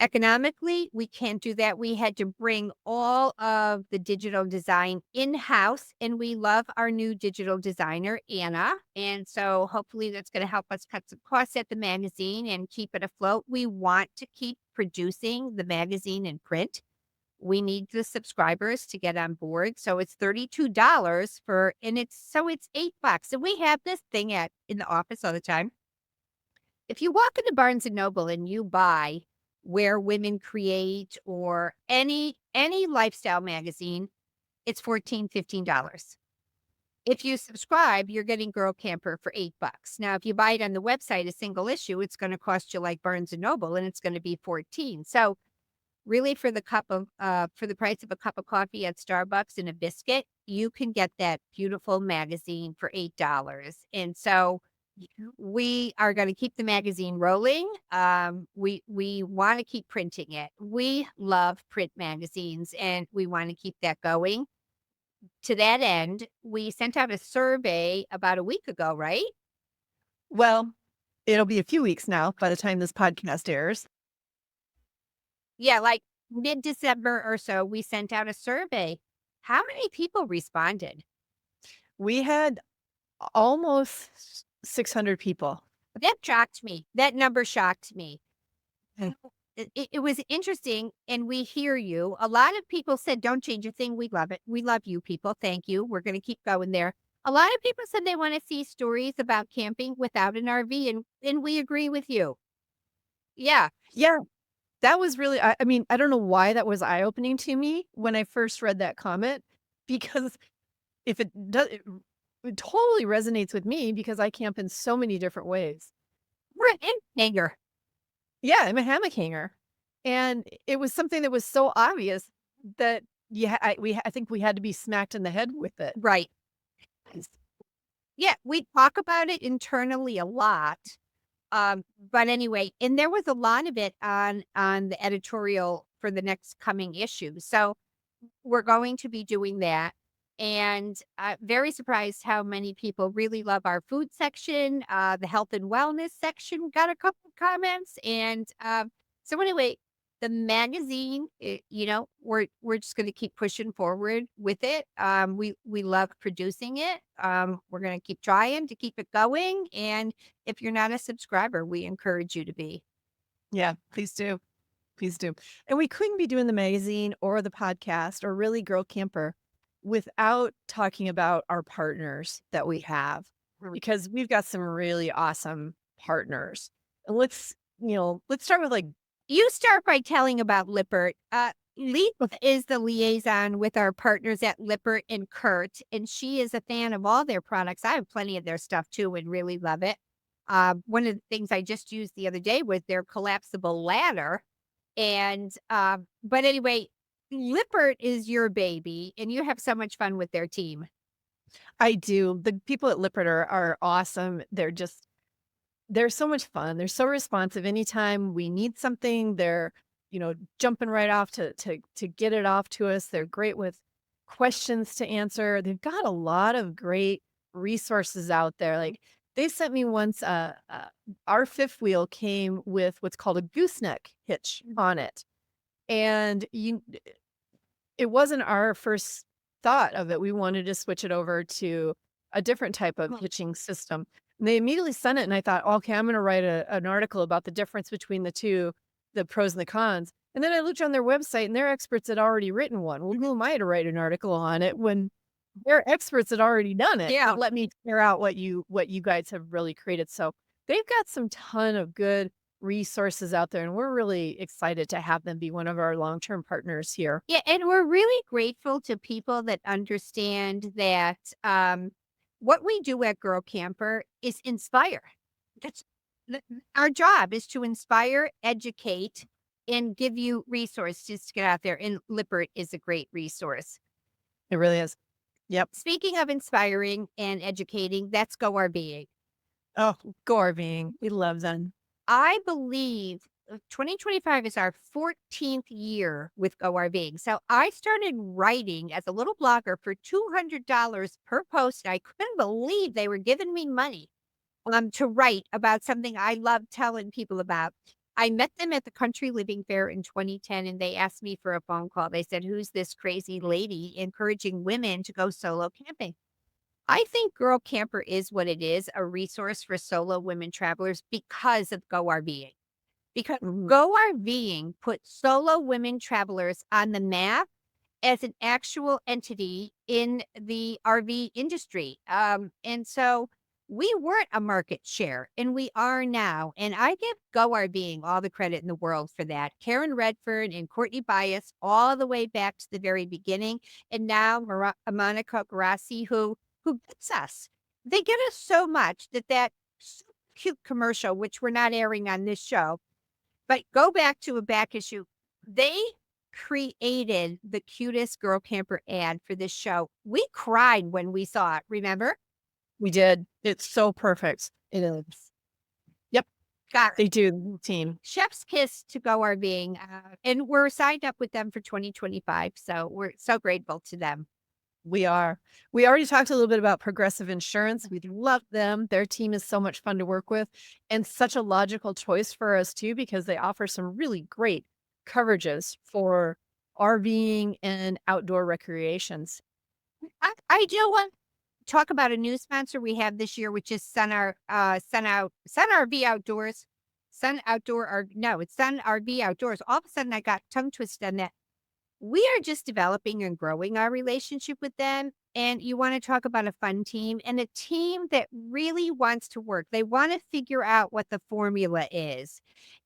economically, we can't do that. We had to bring all of the digital design in-house, and we love our new digital designer, Anna. And so hopefully that's going to help us cut some costs at the magazine and keep it afloat. We want to keep producing the magazine in print. We need the subscribers to get on board. So it's $32 for, and it's $8. And we have this thing in the office all the time. If you walk into Barnes and Noble and you buy Where Women Create or any lifestyle magazine, it's $14, $15. If you subscribe, you're getting Girl Camper for $8. Now, if you buy it on the website, a single issue, it's going to cost you like Barnes and Noble, and it's going to be $14. So really for the price of a cup of coffee at Starbucks and a biscuit, you can get that beautiful magazine for $8. And so we are going to keep the magazine rolling. We want to keep printing it. We love print magazines and we want to keep that going. To that end, we sent out a survey about a week ago, right? Well, it'll be a few weeks now by the time this podcast airs. Yeah, like mid-December or so, we sent out a survey. How many people responded? We had almost 600 people. That shocked me. That number shocked me. Mm. It was interesting, and we hear you. A lot of people said, "Don't change a thing. We love it. We love you people. Thank you. We're going to keep going there." A lot of people said they want to see stories about camping without an RV, and we agree with you. Yeah. Yeah, that was really, I mean, I don't know why that was eye-opening to me when I first read that comment, because if it does, it totally resonates with me because I camp in so many different ways. We're an hanger. Yeah, I'm a hammock hanger. And it was something that was so obvious that I think we had to be smacked in the head with it. Right. Yeah, we talk about it internally a lot. But anyway, and there was a lot of it on the editorial for the next coming issue. So we're going to be doing that. And very surprised how many people really love our food section. The health and wellness section got a couple of comments. And so anyway, The magazine, we're just going to keep pushing forward with it. We love producing it. We're going to keep trying to keep it going. And if you're not a subscriber, we encourage you to be. Yeah, please do. Please do. And we couldn't be doing the magazine or the podcast or really Girl Camper without talking about our partners that we have, because we've got some really awesome partners. And let's start with like, You start by telling about Lippert. Lisa is the liaison with our partners at Lippert and Curt, and she is a fan of all their products. I have plenty of their stuff too and really love it. One of the things I just used the other day was their collapsible ladder. But anyway, Lippert is your baby, and you have so much fun with their team. I do. The people at Lippert are awesome. They're so much fun. They're so responsive. Anytime we need something, they're, jumping right off to get it off to us. They're great with questions to answer. They've got a lot of great resources out there. Like they sent me once, our fifth wheel came with what's called a gooseneck hitch on it. And it wasn't our first thought of it. We wanted to switch it over to a different type of hitching system. And they immediately sent it, and I thought, okay, I'm going to write an article about the difference between the two, the pros and the cons. And then I looked on their website, and their experts had already written one. Well, who am I to write an article on it when their experts had already done it? Yeah. Let me clear out what you guys have really created. So they've got some ton of good resources out there, and we're really excited to have them be one of our long-term partners here. Yeah, and we're really grateful to people that understand that what we do at Girl Camper is inspire. That's our job is to inspire, educate, and give you resources to get out there. And Lippert is a great resource. It really is. Yep. Speaking of inspiring and educating, that's Go RVing. Oh, Go RVing. We love them. I believe 2025 is our 14th year with Go RVing. So I started writing as a little blogger for $200 per post. I couldn't believe they were giving me money to write about something I love telling people about. I met them at the Country Living Fair in 2010, and they asked me for a phone call. They said, "Who's this crazy lady encouraging women to go solo camping?" I think Girl Camper is what it is, a resource for solo women travelers because of Go RVing. Because Go RVing put solo women travelers on the map as an actual entity in the RV industry. And so we weren't a market share, and we are now. And I give Go RVing all the credit in the world for that. Karen Redford and Courtney Bias, all the way back to the very beginning. And now Monica Grassi, who gets us. They get us so much that super cute commercial, which we're not airing on this show, but go back to a back issue. They created the cutest Girl Camper ad for this show. We cried when we saw it, remember? We did. It's so perfect. It is. Yep. Got it. They do. Team. Chef's kiss to Go RVing. And we're signed up with them for 2025. So we're so grateful to them. We are. We already talked a little bit about Progressive Insurance. We love them. Their team is so much fun to work with and such a logical choice for us too, because they offer some really great coverages for RVing and outdoor recreations. I do want to talk about a new sponsor we have this year, which is Sun RV Outdoors. Sun RV Outdoors. All of a sudden I got tongue twisted on that. We are just developing and growing our relationship with them. And you want to talk about a fun team and a team that really wants to work. They want to figure out what the formula is.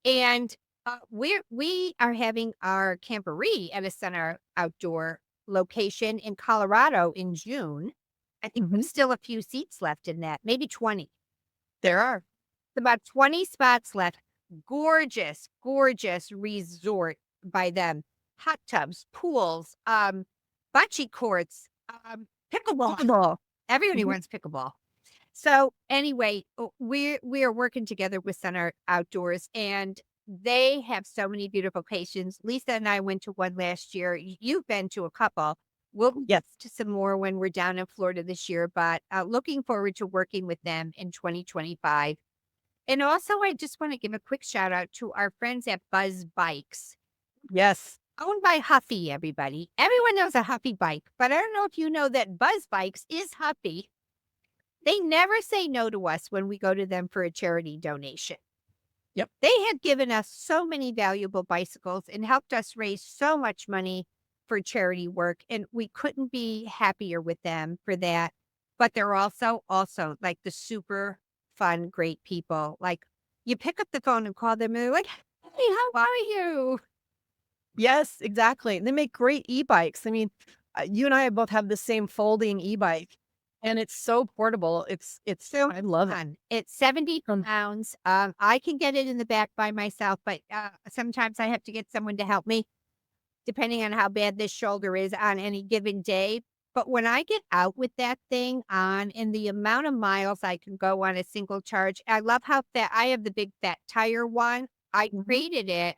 And we are having our camporee at a Center Outdoor location in Colorado in June. I think there's still a few seats left in that, maybe 20. There are about 20 spots left. Gorgeous, gorgeous resort by them. Hot tubs, pools, bocce courts, pickleball. Everybody wants pickleball. So anyway, we are working together with Center Outdoors, and they have so many beautiful locations. Lisa and I went to one last year. You've been to a couple. We'll get to some more when we're down in Florida this year, but looking forward to working with them in 2025. And also, I just want to give a quick shout out to our friends at Buzz Bikes. Yes. Owned by Huffy, everybody. Everyone knows a Huffy bike, but I don't know if you know that Buzz Bikes is Huffy. They never say no to us when we go to them for a charity donation. Yep. They had given us so many valuable bicycles and helped us raise so much money for charity work, and we couldn't be happier with them for that. But they're also like the super fun, great people. Like you pick up the phone and call them, and they're like, "Hey, how are you?" Yes, exactly. They make great e-bikes. I mean, you and I both have the same folding e-bike, and it's so portable. It's So I love it. fun. It's 70 Um, pounds. I can get it in the back by myself, but sometimes I have to get someone to help me, depending on how bad this shoulder is on any given day. But when I get out with that thing on and the amount of miles I can go on a single charge, I love how fat I have the big fat tire one. I Mhm. traded it.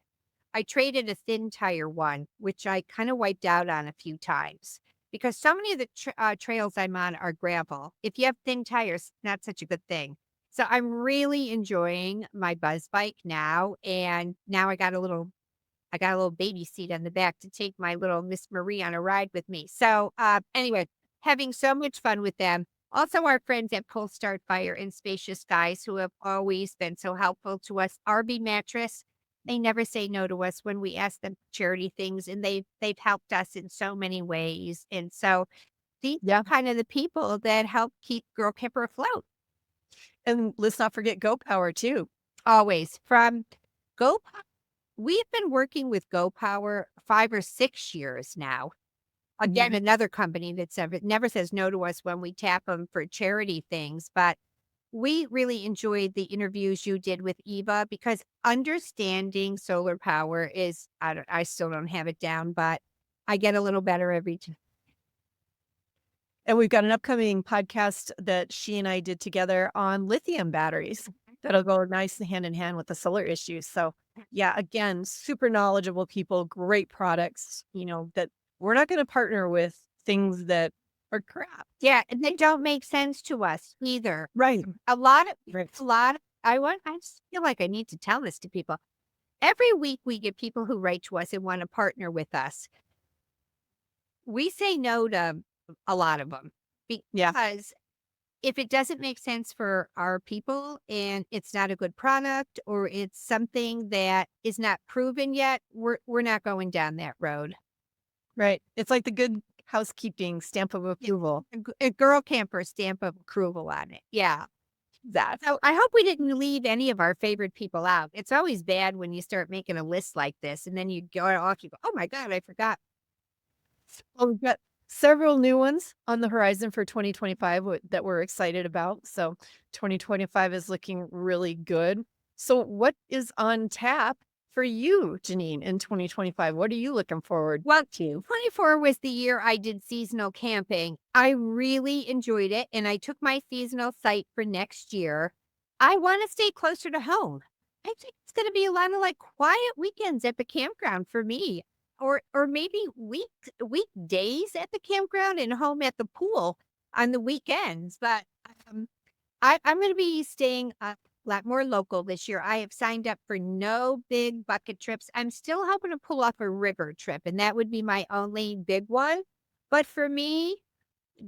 I traded a thin tire one, which I kind of wiped out on a few times because so many of the trails I'm on are gravel. If you have thin tires, not such a good thing. So I'm really enjoying my buzz bike now. And now I got a little baby seat on the back to take my little Miss Marie on a ride with me. So, anyway, having so much fun with them. Also, our friends at Cold Start Fire and Spacious Skies, who have always been so helpful to us. RB Mattress, they never say no to us when we ask them charity things, and they've helped us in so many ways. And so, these Yeah. are kind of the people that help keep Girl Camper afloat. And let's not forget Go Power too. Always from Go. We've been working with Go Power 5 or 6 years now. Again, Mhm. another company that never says no to us when we tap them for charity things, but we really enjoyed the interviews you did with Eva because understanding solar power is I still don't have it down, but I get a little better every time. And we've got an upcoming podcast that she and I did together on lithium batteries that'll go nice hand in hand with the solar issues. So, yeah, again, super knowledgeable people, great products, that we're not going to partner with things that are crap. Yeah, and they don't make sense to us either. Right. A lot of Right. a lot of I just feel like I need to tell this to people. Every week we get people who write to us and want to partner with us. We say no to a lot of them Yeah. because if it doesn't make sense for our people and it's not a good product or it's something that is not proven yet, we're not going down that road. Right. It's like the good housekeeping stamp of Yeah, approval. a girl camper stamp of approval on it. Yeah. That. So I hope we didn't leave any of our favorite people out. It's always bad when you start making a list like this and then you go off, you go, oh my God, I forgot. Well, we've got several new ones on the horizon for 2025 that we're excited about. So 2025 is looking really good. So what is on tap for you, Janine, in 2025? What are you looking forward Well, to? 24 was the year I did seasonal camping. I really enjoyed it, and I took my seasonal site for next year. I want to stay closer to home. I think it's going to be a lot of like quiet weekends at the campground for me, or maybe weekdays at the campground and home at the pool on the weekends. But um, I'm going to be staying a lot more local this year. I have signed up for no big bucket trips. I'm still hoping to pull off a river trip, and that would be my only big one. But for me,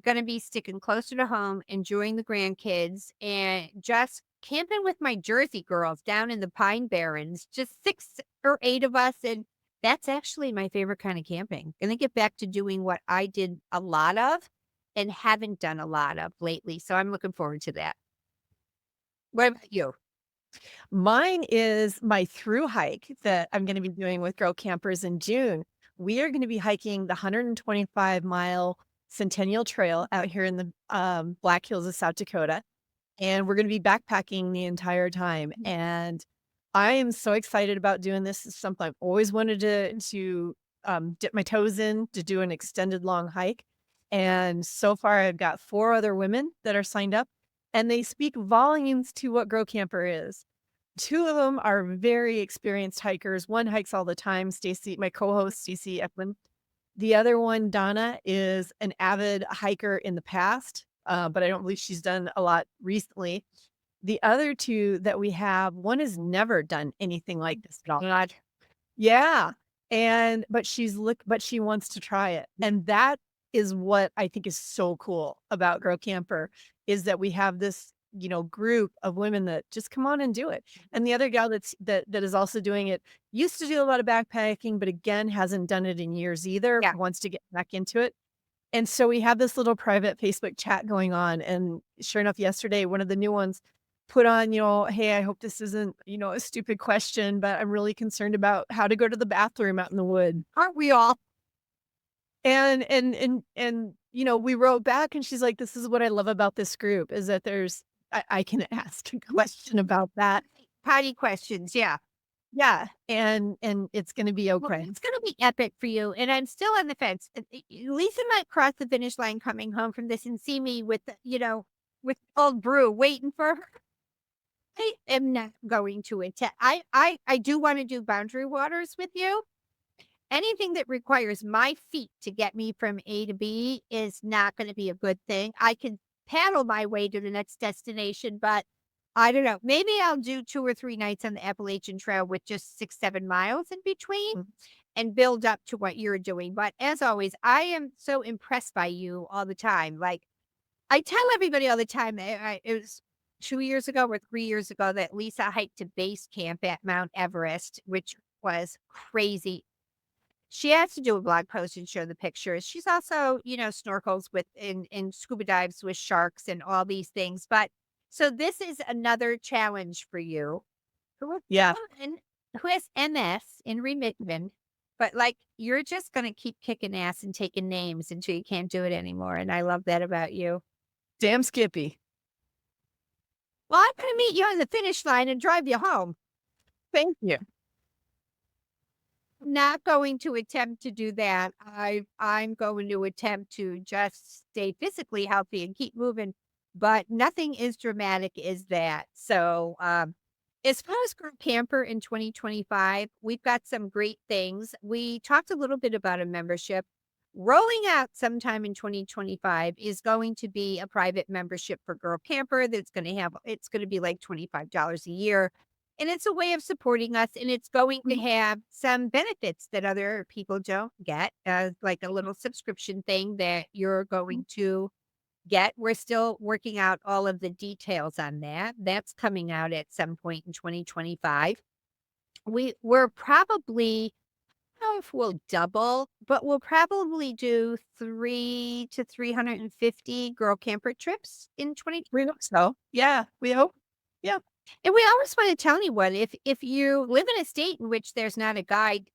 going to be sticking closer to home, enjoying the grandkids, and just camping with my Jersey girls down in the Pine Barrens, just 6 or 8 of us. And that's actually my favorite kind of camping. Going to get back to doing what I did a lot of and haven't done a lot of lately. So I'm looking forward to that. What about you? Mine is my through hike that I'm going to be doing with Girl Campers in June. We are going to be hiking the 125-mile Centennial Trail out here in the Black Hills of South Dakota. And we're gonna be backpacking the entire time, and I am so excited about doing this. It's something I've always wanted to dip my toes in, to do an extended long hike, and so far, I've got 4 other women that are signed up, and they speak volumes to what Grow Camper is. 2 of them are very experienced hikers. One hikes all the time, Stacy, my co-host, Stacy Eklund. The other one, Donna, is an avid hiker in the past, but I don't believe she's done a lot recently. The other 2 that we have, one has never done anything like this at all. God. Yeah. but she wants to try it. And that is what I think is so cool about Girl Camper, is that we have this, group of women that just come on and do it. And the other gal that is also doing it used to do a lot of backpacking, but again, hasn't done it in years either, Yeah. wants to get back into it. And so we have this little private Facebook chat going on. And sure enough, yesterday, one of the new ones put on, hey, I hope this isn't, a stupid question, but I'm really concerned about how to go to the bathroom out in the wood. Aren't we all? And we wrote back and she's like, this is what I love about this group, is that I can ask a question about that. Potty questions, yeah. Yeah. And it's going to be Well, okay. it's gonna be epic for you, and I'm still on the fence. Lisa might cross the finish line coming home from this and see me with with old brew waiting for her. I am not going to attend. I do want to do boundary waters with you. Anything that requires my feet to get me from A to B is not going to be a good thing. I can paddle my way to the next destination, but I don't know. Maybe I'll do 2 or 3 nights on the Appalachian Trail with just 6, 7 miles in between Mhm. and build up to what you're doing. But as always, I am so impressed by you all the time. Like, I tell everybody all the time, it was 2 years ago or 3 years ago that Lisa hiked to base camp at Mount Everest, which was crazy. She has to do a blog post and show the pictures. She's also, snorkels with and scuba dives with sharks and all these things. But so this is another challenge for you. Who has Yeah. who has MS in remission, but like you're just gonna keep kicking ass and taking names until you can't do it anymore. And I love that about you. Damn Skippy. Well, I'm gonna meet you on the finish line and drive you home. Thank you. Not going to attempt to do that. I'm going to attempt to just stay physically healthy and keep moving, but nothing as dramatic as that. So, as far as Group Camper in 2025, we've got some great things. We talked a little bit about a membership. Rolling out sometime in 2025 is going to be a private membership for Girl Camper it's going to be like $25 a year. And it's a way of supporting us, and it's going to have some benefits that other people don't get, like a little subscription thing that you're going to get. We're still working out all of the details on that. That's coming out at some point in 2025. We're probably, I don't know if we'll double, but we'll probably do 3 to 350 girl camper trips in 20. We hope so. Yeah, we hope. Yeah. And we always want to tell anyone, if you live in a state in which there's not a guide,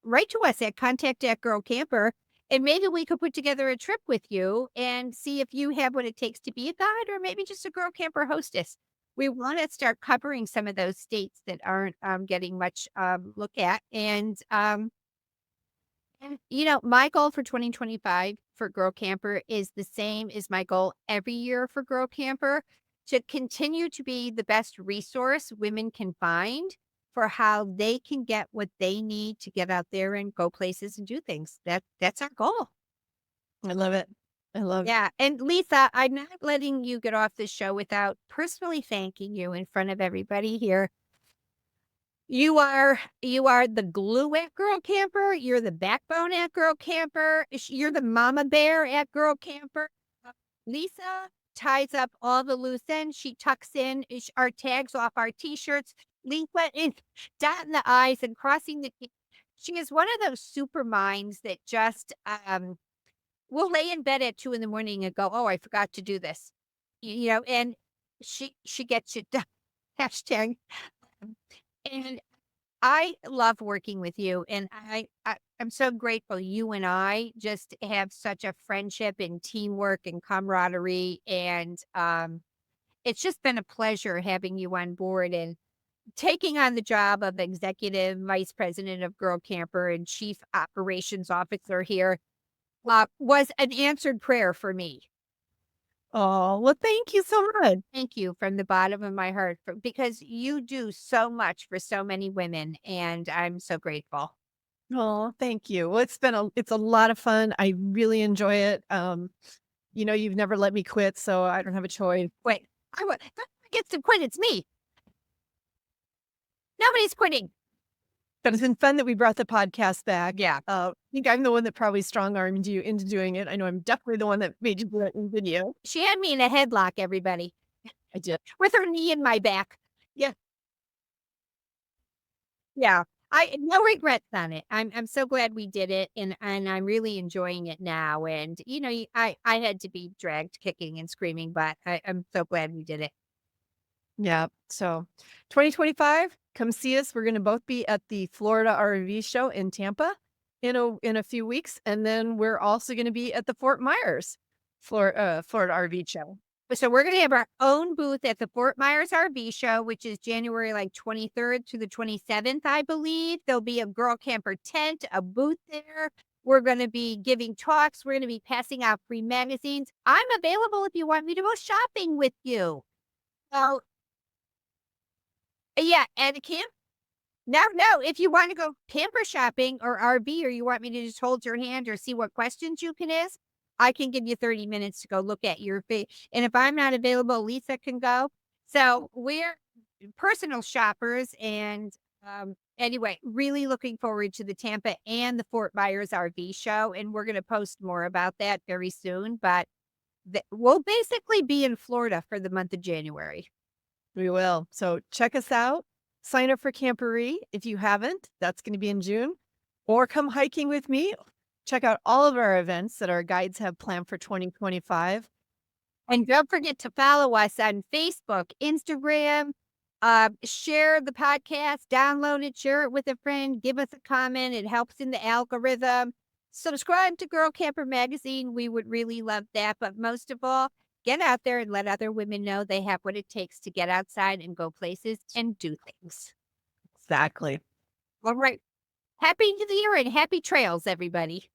write to us at contact@girlcamper, and maybe we could put together a trip with you and see if you have what it takes to be a guide or maybe just a girl camper hostess. We want to start covering some of those states that aren't getting much look at. And my goal for 2025 for Girl Camper is the same as my goal every year for Girl Camper, to continue to be the best resource women can find for how they can get what they need to get out there and go places and do things. That's our goal. I love it. I love it. Yeah. And Lisa, I'm not letting you get off this show without personally thanking you in front of everybody here. You are the glue at Girl Camper. You're the backbone at Girl Camper. You're the mama bear at Girl Camper. Lisa ties up all the loose ends. She tucks in our tags off our T-shirts. Lisa is dotting the I's and crossing the T's. She is one of those super minds that just will lay in bed at 2 in the morning and go, "Oh, I forgot to do this," and she gets it done. Hashtag. And I love working with you, and I'm so grateful you and I just have such a friendship and teamwork and camaraderie, and it's just been a pleasure having you on board and taking on the job of executive vice president of Girl Camper and chief operations officer here was an answered prayer for me. Oh, well, thank you so much. Thank you from the bottom of my heart because you do so much for so many women, and I'm so grateful. Oh, thank you. Well, it's a lot of fun. I really enjoy it. You've never let me quit, so I don't have a choice. Wait, who gets to quit? It's me. Nobody's quitting. But it's been fun that we brought the podcast back. Yeah. I think I'm the one that probably strong-armed you into doing it. I know I'm definitely the one that made you do it in video. She had me in a headlock, everybody, I did. with her knee in my back. Yeah. Yeah. I no regrets on it. I'm so glad we did it, and I'm really enjoying it now. And I had to be dragged kicking and screaming, but I'm so glad we did it. Yeah. So 2025, come see us. We're going to both be at the Florida RV show in Tampa in a few weeks. And then we're also going to be at the Fort Myers Florida RV show. So we're going to have our own booth at the Fort Myers RV show, which is January 23rd to the 27th, I believe. There'll be a girl camper tent, a booth there. We're going to be giving talks. We're going to be passing out free magazines. I'm available if you want me to go shopping with you. So, yeah, and a camp. No, if you want to go camper shopping or RV, or you want me to just hold your hand or see what questions you can ask, I can give you 30 minutes to go look at your face. And if I'm not available, Lisa can go. So we're personal shoppers. And anyway, really looking forward to the Tampa and the Fort Myers RV show. And we're going to post more about that very soon. But we'll basically be in Florida for the month of January. We will. So check us out. Sign up for Camporee if you haven't. That's going to be in June. Or come hiking with me. Check out all of our events that our guides have planned for 2025. And don't forget to follow us on Facebook, Instagram, share the podcast, download it, share it with a friend, give us a comment. It helps in the algorithm. Subscribe to Girl Camper Magazine. We would really love that. But most of all, get out there and let other women know they have what it takes to get outside and go places and do things. Exactly. All right. Happy New Year and happy trails, everybody.